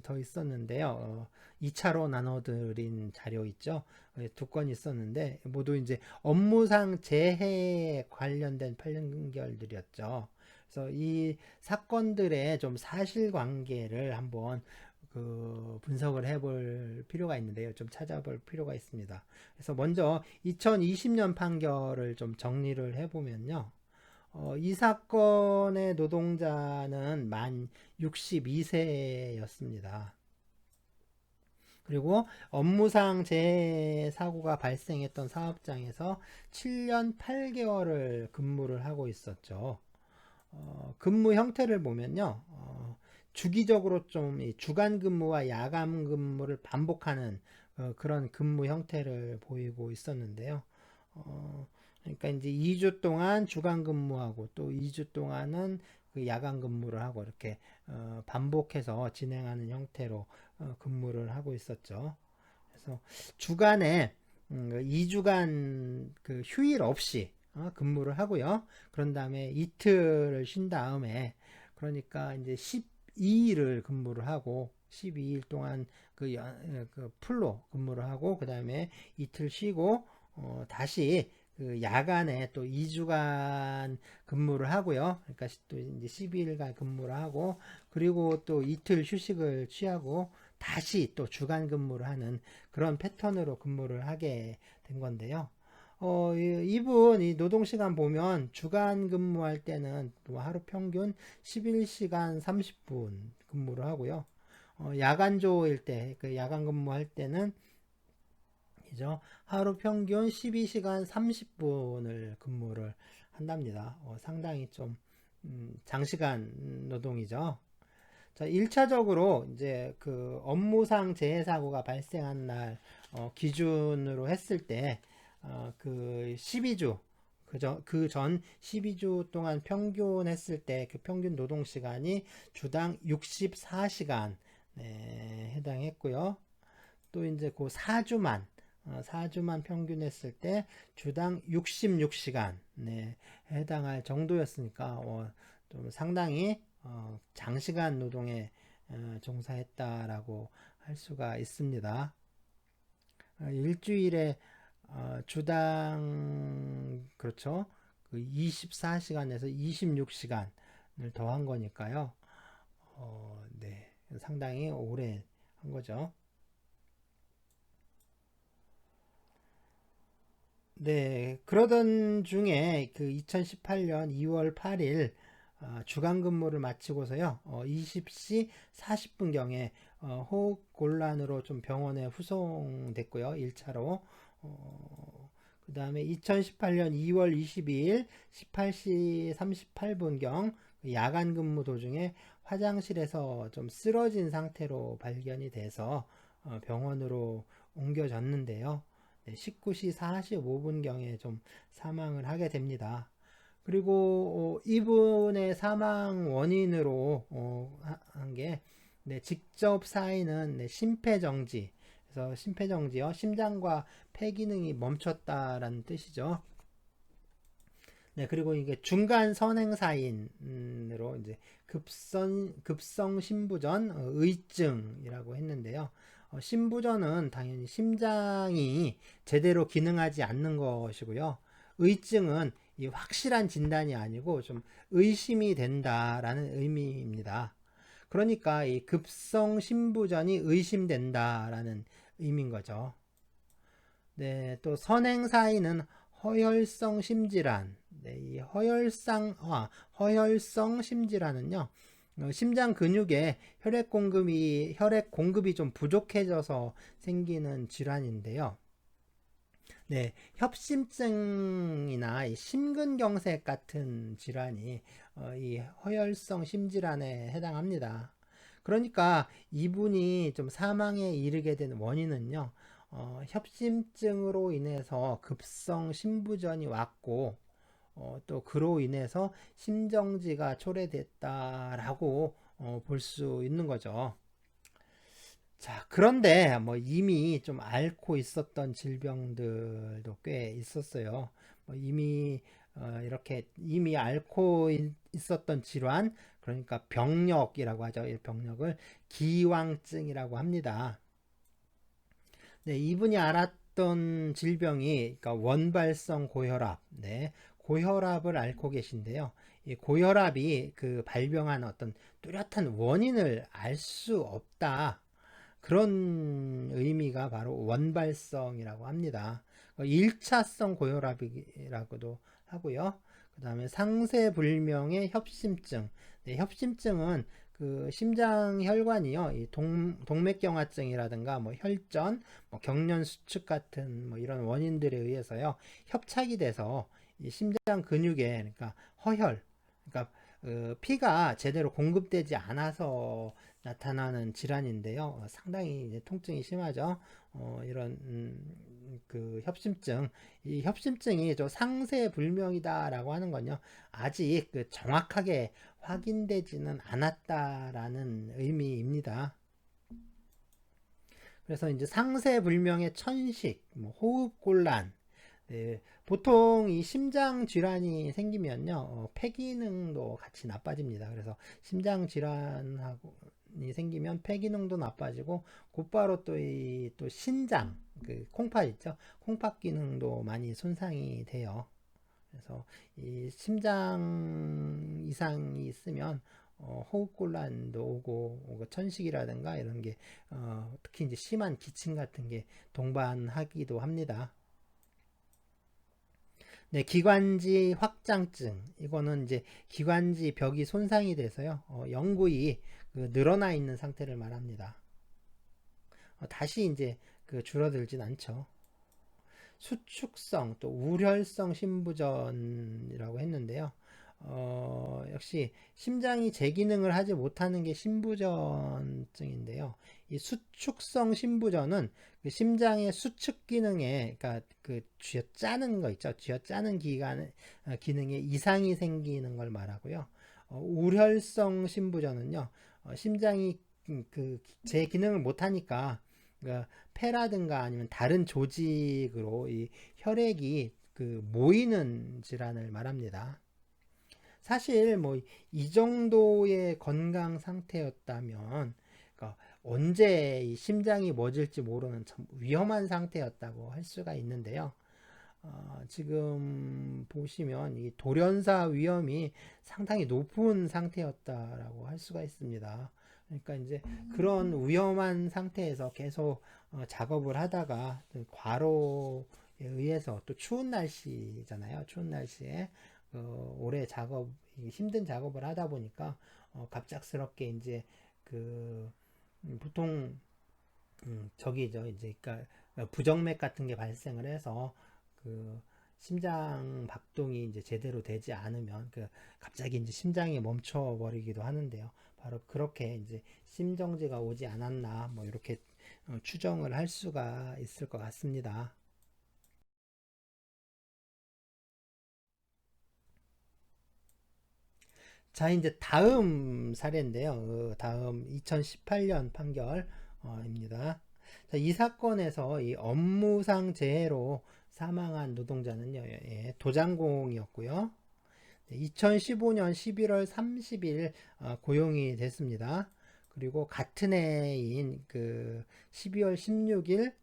더 있었는데요. 2차로 나눠드린 자료 있죠? 두 건이 있었는데, 모두 이제 업무상 재해에 관련된 판결들이었죠. 그래서 이 사건들의 좀 사실관계를 한번 그 분석을 해볼 필요가 있는데요. 좀 찾아볼 필요가 있습니다. 그래서 먼저 2020년 판결을 좀 정리를 해보면요. 이 사건의 노동자는 만 62세였습니다. 그리고 업무상 재해 사고가 발생했던 사업장에서 7년 8개월을 근무를 하고 있었죠. 근무 형태를 보면요, 주기적으로 좀 주간 근무와 야간 근무를 반복하는 그런 근무 형태를 보이고 있었는데요. 어, 그러니까 이제 2주 동안 주간 근무하고 또 2주 동안은 그 야간 근무를 하고 이렇게 반복해서 진행하는 형태로 근무를 하고 있었죠. 그래서 주간에 2주간 그 휴일 없이 근무를 하고요. 그런 다음에 이틀을 쉰 다음에, 그러니까 이제 12일을 근무를 하고 12일 동안 그 풀로 근무를 하고 그 다음에 이틀 쉬고 다시 그 야간에 또 2주간 근무를 하고요. 그러니까 또 이제 12일간 근무를 하고 그리고 또 이틀 휴식을 취하고 다시 또 주간 근무를 하는 그런 패턴으로 근무를 하게 된 건데요. 이분 이 노동시간 보면 주간 근무할 때는 뭐 하루 평균 11시간 30분 근무를 하고요. 야간조일 때, 그 야간 근무할 때는 그죠? 하루 평균 12시간 30분을 근무를 한답니다. 상당히 좀 장시간 노동이죠. 자, 1차적으로 이제 그 업무상 재해 사고가 발생한 날 기준으로 했을 때 그 12주 그 전 12주 동안 평균 했을 때 그 평균 노동 시간이 주당 64시간 해당했고요. 또 이제 그 4주만 평균했을 때 주당 66시간 해당할 정도였으니까 좀 상당히 장시간 노동에 종사했다라고 할 수가 있습니다. 일주일에 주당 그렇죠. 그 24시간에서 26시간을 더한 거니까요. 네, 상당히 오래 한 거죠. 네, 그러던 중에 그 2018년 2월 8일 주간 근무를 마치고서요, 20시 40분경에 호흡곤란으로 좀 병원에 후송됐고요, 1차로. 그 다음에 2018년 2월 22일 18시 38분경 야간 근무 도중에 화장실에서 좀 쓰러진 상태로 발견이 돼서 병원으로 옮겨졌는데요. 19시 45분경에 좀 사망을 하게 됩니다. 그리고 이분의 사망 원인으로 한 게 직접 사인은 심폐정지. 그래서 심폐정지요. 심장과 폐 기능이 멈췄다라는 뜻이죠. 네, 그리고 이게 중간 선행 사인으로 이제 급성 심부전 의증이라고 했는데요. 심부전은 당연히 심장이 제대로 기능하지 않는 것이고요. 의증은 이 확실한 진단이 아니고 좀 의심이 된다라는 의미입니다. 그러니까 이 급성 심부전이 의심된다라는 의미인 거죠. 네, 또 선행사인은 허혈성 심질환. 네, 이 허혈성 심질환은요, 심장 근육에 혈액 공급이 좀 부족해져서 생기는 질환인데요. 네, 협심증이나 심근경색 같은 질환이 이 허혈성 심질환에 해당합니다. 그러니까 이분이 좀 사망에 이르게 된 원인은요, 협심증으로 인해서 급성 심부전이 왔고, 또 그로 인해서 심정지가 초래됐다라고 볼 수 있는 거죠. 자, 그런데 뭐 이미 좀 앓고 있었던 질병들도 꽤 있었어요. 이미 이렇게 이미 앓고 있었던 질환, 그러니까 병력이라고 하죠. 이 병력을 기왕증이라고 합니다. 네, 이분이 앓았던 질병이 그러니까 원발성 고혈압, 고혈압을 앓고 계신데요. 이 고혈압이 그 발병한 어떤 뚜렷한 원인을 알 수 없다. 그런 의미가 바로 원발성이라고 합니다. 1차성 고혈압이라고도 하고요. 그 다음에 상세불명의 협심증. 네, 협심증은 그 심장 혈관이요, 이 동맥경화증이라든가 뭐 혈전, 뭐 경련 수축 같은 뭐 이런 원인들에 의해서요 협착이 돼서 이 심장 근육에 그러니까 허혈, 그러니까 피가 제대로 공급되지 않아서 나타나는 질환인데요. 상당히 이제 통증이 심하죠. 이런 그 협심증, 이 협심증이 저 상세불명이다라고 하는 건요, 아직 그 정확하게 확인되지는 않았다라는 의미입니다. 그래서 이제 상세불명의 천식, 뭐 호흡곤란, 네, 보통 이 심장 질환이 생기면요, 폐 기능도 같이 나빠집니다. 그래서 심장 질환이 생기면 폐 기능도 나빠지고 곧바로 또 신장, 그 콩팥 있죠? 콩팥 기능도 많이 손상이 돼요. 그래서 이 심장 이상이 있으면 호흡곤란도 오고 천식이라든가 이런 게 특히 이제 심한 기침 같은 게 동반하기도 합니다. 네, 기관지 확장증. 이거는 이제 기관지 벽이 손상이 돼서요, 영구히 그 늘어나 있는 상태를 말합니다. 다시 이제 그 줄어들진 않죠. 수축성 또 우혈성 심부전이라고 했는데요. 역시 심장이 제 기능을 하지 못하는 게 심부전증인데요. 이 수축성 심부전은 그 심장의 수축 기능에, 그러니까 그 쥐어 짜는 거 있죠. 쥐어 짜는 기능에 이상이 생기는 걸 말하고요. 우혈성 심부전은요, 심장이 그 제 기능을 못하니까 그 폐라든가 아니면 다른 조직으로 이 혈액이 그 모이는 질환을 말합니다. 사실 뭐 이 정도의 건강 상태였다면, 그러니까 언제 이 심장이 멎을지 모르는 참 위험한 상태였다고 할 수가 있는데요. 지금 보시면 이 돌연사 위험이 상당히 높은 상태였다라고 할 수가 있습니다. 그러니까 이제 그런 위험한 상태에서 계속 작업을 하다가 과로에 의해서, 또 추운 날씨잖아요. 추운 날씨에 오래 힘든 작업을 하다 보니까 갑작스럽게 이제 그 보통 저기죠, 이제 그러니까 부정맥 같은 게 발생을 해서 그 심장 박동이 이제 제대로 되지 않으면 갑자기 이제 심장이 멈춰 버리기도 하는데요. 바로 그렇게 이제 심정지가 오지 않았나, 뭐 이렇게 추정을 할 수가 있을 것 같습니다. 자, 이제 다음 사례인데요. 다음 2018년 판결입니다. 자, 이 사건에서 이 업무상 재해로 사망한 노동자는요, 도장공이었고요. 2015년 11월 30일 고용이 됐습니다. 그리고 같은 해인 그 12월 16일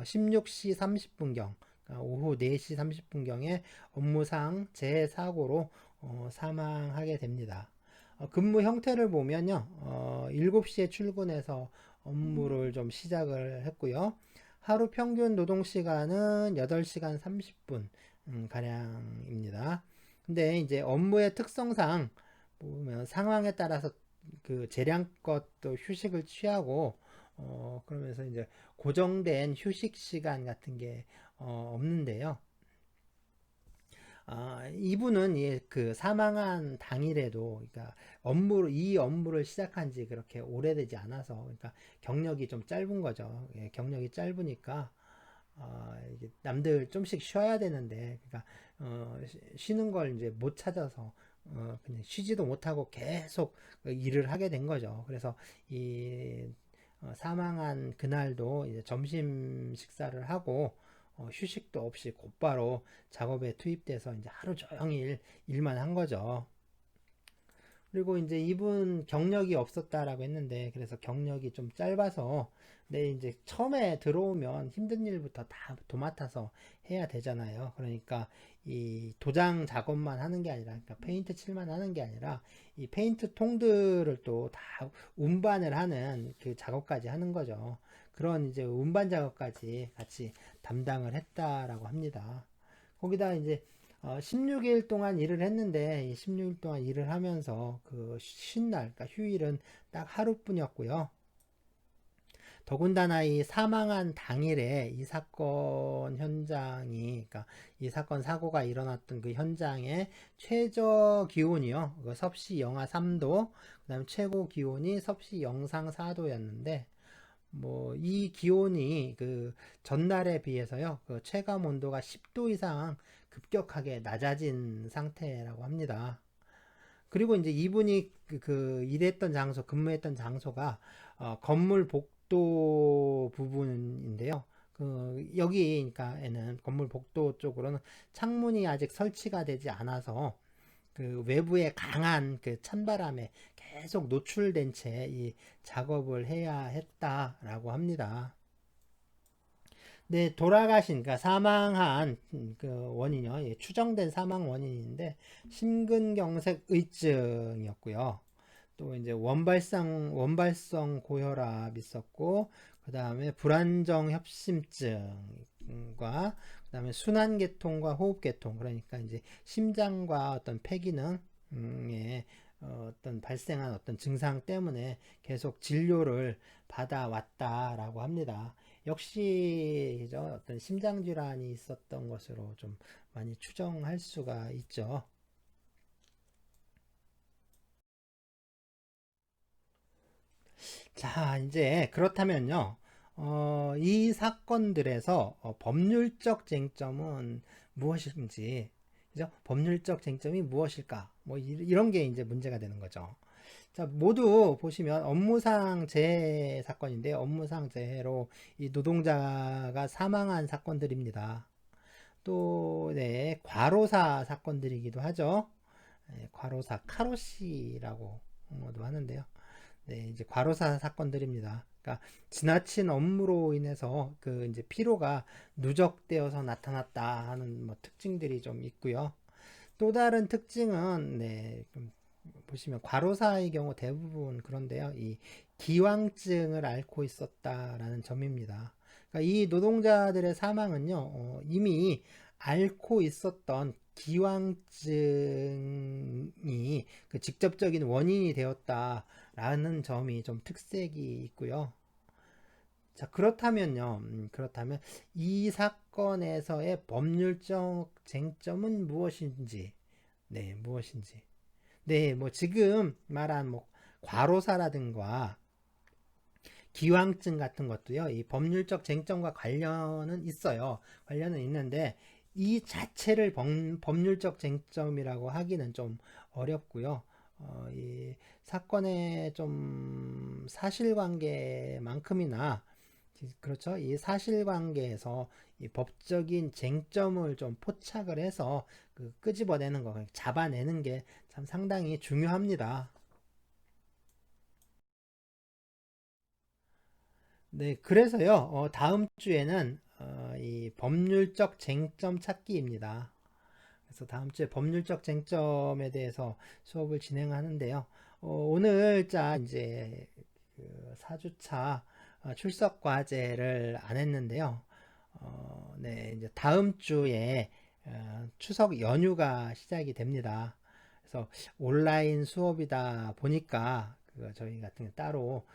16시 30분경, 오후 4시 30분경에 업무상 재해 사고로 사망하게 됩니다. 근무 형태를 보면요, 7시에 출근해서 업무를 좀 시작을 했고요. 하루 평균 노동 시간은 8시간 30분 가량입니다. 근데 이제 업무의 특성상 보면 상황에 따라서 그 재량껏 또 휴식을 취하고, 그러면서 이제 고정된 휴식 시간 같은 게 없는데요. 이분은 그 사망한 당일에도, 그러니까 이 업무를 시작한 지 그렇게 오래되지 않아서, 그러니까 경력이 좀 짧은 거죠. 경력이 짧으니까 이게 남들 좀씩 쉬어야 되는데, 그러니까 쉬는 걸 이제 못 찾아서 그냥 쉬지도 못하고 계속 일을 하게 된 거죠. 그래서 이 사망한 그날도 이제 점심 식사를 하고 휴식도 없이 곧바로 작업에 투입돼서 이제 하루 종일 일만 한 거죠. 그리고 이제 이분 경력이 없었다라고 했는데, 그래서 경력이 좀 짧아서, 내 이제 처음에 들어오면 힘든 일부터 다 도맡아서 해야 되잖아요. 그러니까 이 도장 작업만 하는 게 아니라, 그러니까 페인트 칠만 하는 게 아니라 이 페인트 통들을 또 다 운반을 하는 그 작업까지 하는 거죠. 그런 이제 운반 작업까지 같이 담당을 했다라고 합니다. 거기다 이제 16일 동안 일을 했는데, 이 16일 동안 일을 하면서 그 쉰 날, 그러니까 휴일은 딱 하루뿐이었고요. 더군다나 이 사망한 당일에 이 사건 현장이, 그러니까 이 사건 사고가 일어났던 그 현장의 최저 기온이요, 그 섭씨 영하 3도, 그 다음에 최고 기온이 섭씨 영상 4도였는데, 뭐 이 기온이 그 전날에 비해서요, 그 체감 온도가 10도 이상 급격하게 낮아진 상태라고 합니다. 그리고 이제 이분이 일했던 장소, 근무했던 장소가 건물 복도 부분인데요. 여기, 그러니까에는 건물 복도 쪽으로는 창문이 아직 설치가 되지 않아서 그 외부의 강한 그 찬바람에 계속 노출된 채 이 작업을 해야 했다라고 합니다. 네, 그러니까 사망한 그 원인이요. 추정된 사망 원인인데 심근경색의증이었고요. 또 이제 원발성 고혈압 있었고, 그 다음에 불안정 협심증과, 그 다음에 순환계통과 호흡계통, 그러니까 이제 심장과 어떤 폐기능에 어떤 발생한 어떤 증상 때문에 계속 진료를 받아왔다라고 합니다. 역시 어떤 심장 질환이 있었던 것으로 좀 많이 추정할 수가 있죠. 자, 이제 그렇다면요. 이 사건들에서 법률적 쟁점은 무엇인지, 그죠? 법률적 쟁점이 무엇일까? 뭐 이런 게 이제 문제가 되는 거죠. 자, 모두 보시면 업무상 재해 사건인데 업무상 재해로 이 노동자가 사망한 사건들입니다. 또, 네, 과로사 사건들이기도 하죠. 네, 과로사 카로시라고도 하는데요. 네, 이제 과로사 사건들입니다. 그러니까 지나친 업무로 인해서 그 이제 피로가 누적되어서 나타났다 하는 뭐 특징들이 좀 있고요. 또 다른 특징은 네, 좀 보시면 과로사의 경우 대부분 그런데요. 이 기왕증을 앓고 있었다라는 점입니다. 그러니까 이 노동자들의 사망은요. 이미 앓고 있었던 기왕증이 그 직접적인 원인이 되었다라는 점이 좀 특색이 있고요. 자, 그렇다면요. 그렇다면 이 사건에서의 법률적 쟁점은 무엇인지, 네, 무엇인지. 네, 뭐 지금 말한 뭐 과로사라든가 기왕증 같은 것도요, 이 법률적 쟁점과 관련은 있어요. 관련은 있는데 이 자체를 법률적 쟁점이라고 하기는 좀 어렵고요. 이 사건의 좀 사실관계만큼이나 그렇죠. 이 사실관계에서 이 법적인 쟁점을 좀 포착을 해서 그 끄집어내는 거, 잡아내는 게 참 상당히 중요합니다. 네, 그래서요, 다음 주에는 이 법률적 쟁점 찾기입니다. 그래서 다음 주에 법률적 쟁점에 대해서 수업을 진행하는데요. 오늘자 이제 그 4주차 출석 과제를 안 했는데요. 네, 이제 다음 주에 추석 연휴가 시작이 됩니다. 그래서 온라인 수업이다 보니까 저희 같은 경우 따로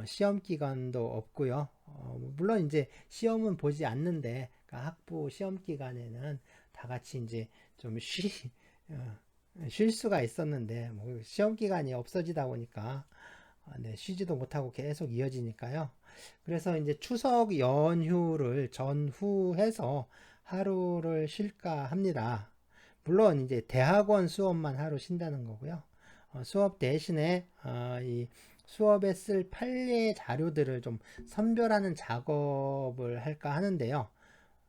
시험 기간도 없고요. 물론 이제 시험은 보지 않는데 그러니까 학부 시험 기간에는 다 같이 이제 좀 어, 쉴 수가 있었는데 뭐 시험 기간이 없어지다 보니까 네, 쉬지도 못하고 계속 이어지니까요. 그래서 이제 추석 연휴를 전후해서 하루를 쉴까 합니다. 물론 이제 대학원 수업만 하루 쉰다는 거고요. 수업 대신에 이 수업에 쓸 판례 자료들을 좀 선별하는 작업을 할까 하는데요.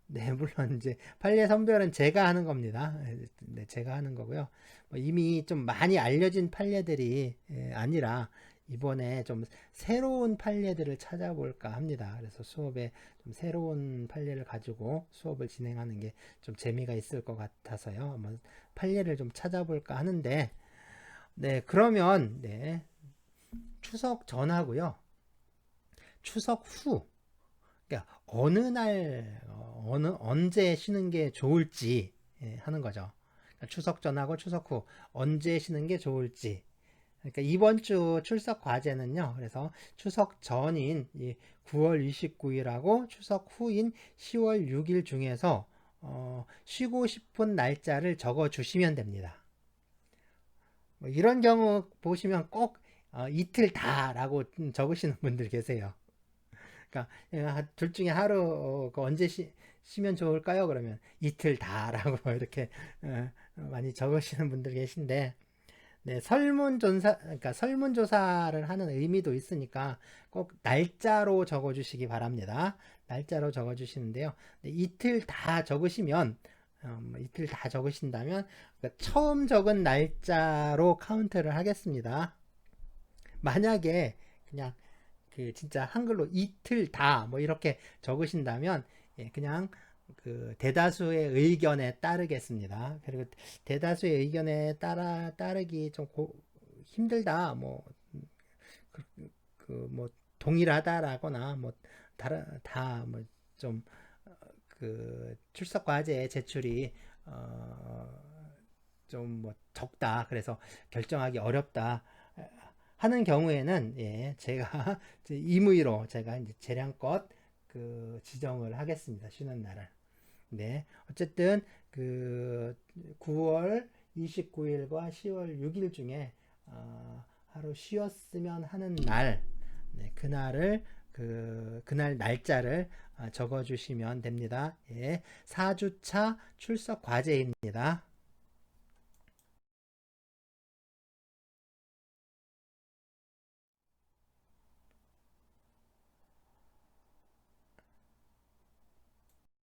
네, 물론 이제 판례 선별은 제가 하는 겁니다. 네, 제가 하는 거고요. 이미 좀 많이 알려진 판례들이 아니라 이번에 좀 새로운 판례들을 찾아볼까 합니다. 그래서 수업에 좀 새로운 판례를 가지고 수업을 진행하는 게 좀 재미가 있을 것 같아서요. 한번 판례를 좀 찾아볼까 하는데, 네, 그러면 네, 추석 전하고요. 추석 후 그러니까 어느 날 언제 쉬는 게 좋을지 하는 거죠. 그러니까 추석 전하고 추석 후 언제 쉬는 게 좋을지. 그러니까 이번 주 출석 과제는요. 그래서 추석 전인 9월 29일하고 추석 후인 10월 6일 중에서 쉬고 싶은 날짜를 적어 주시면 됩니다. 뭐 이런 경우 보시면 꼭 이틀 다라고 적으시는 분들 계세요. 그러니까 둘 중에 하루 그 언제 쉬면 좋을까요? 그러면 이틀 다라고 이렇게 많이 적으시는 분들 계신데 네, 설문조사 그러니까 설문조사를 하는 의미도 있으니까 꼭 날짜로 적어 주시기 바랍니다. 날짜로 적어 주시는데요. 네, 이틀 다 적으시면 뭐 이틀 다 적으신다면 그러니까 처음 적은 날짜로 카운트를 하겠습니다. 만약에 그냥 그 진짜 한글로 이틀 다 뭐 이렇게 적으신다면 그냥 그 대다수의 의견에 따르겠습니다. 그리고 대다수의 의견에 따르기 좀 힘들다 뭐 그 뭐 동일하다라거나 뭐 다뭐 좀 그 출석 과제 제출이 좀 뭐 적다 그래서 결정하기 어렵다 하는 경우에는 제가 임의로 제가 이제 재량껏 그 지정을 하겠습니다. 쉬는 날을. 네. 어쨌든 그 9월 29일과 10월 6일 중에 하루 쉬었으면 하는 날 네, 그날 날짜를 적어 주시면 됩니다. 예, 4주차 출석 과제입니다.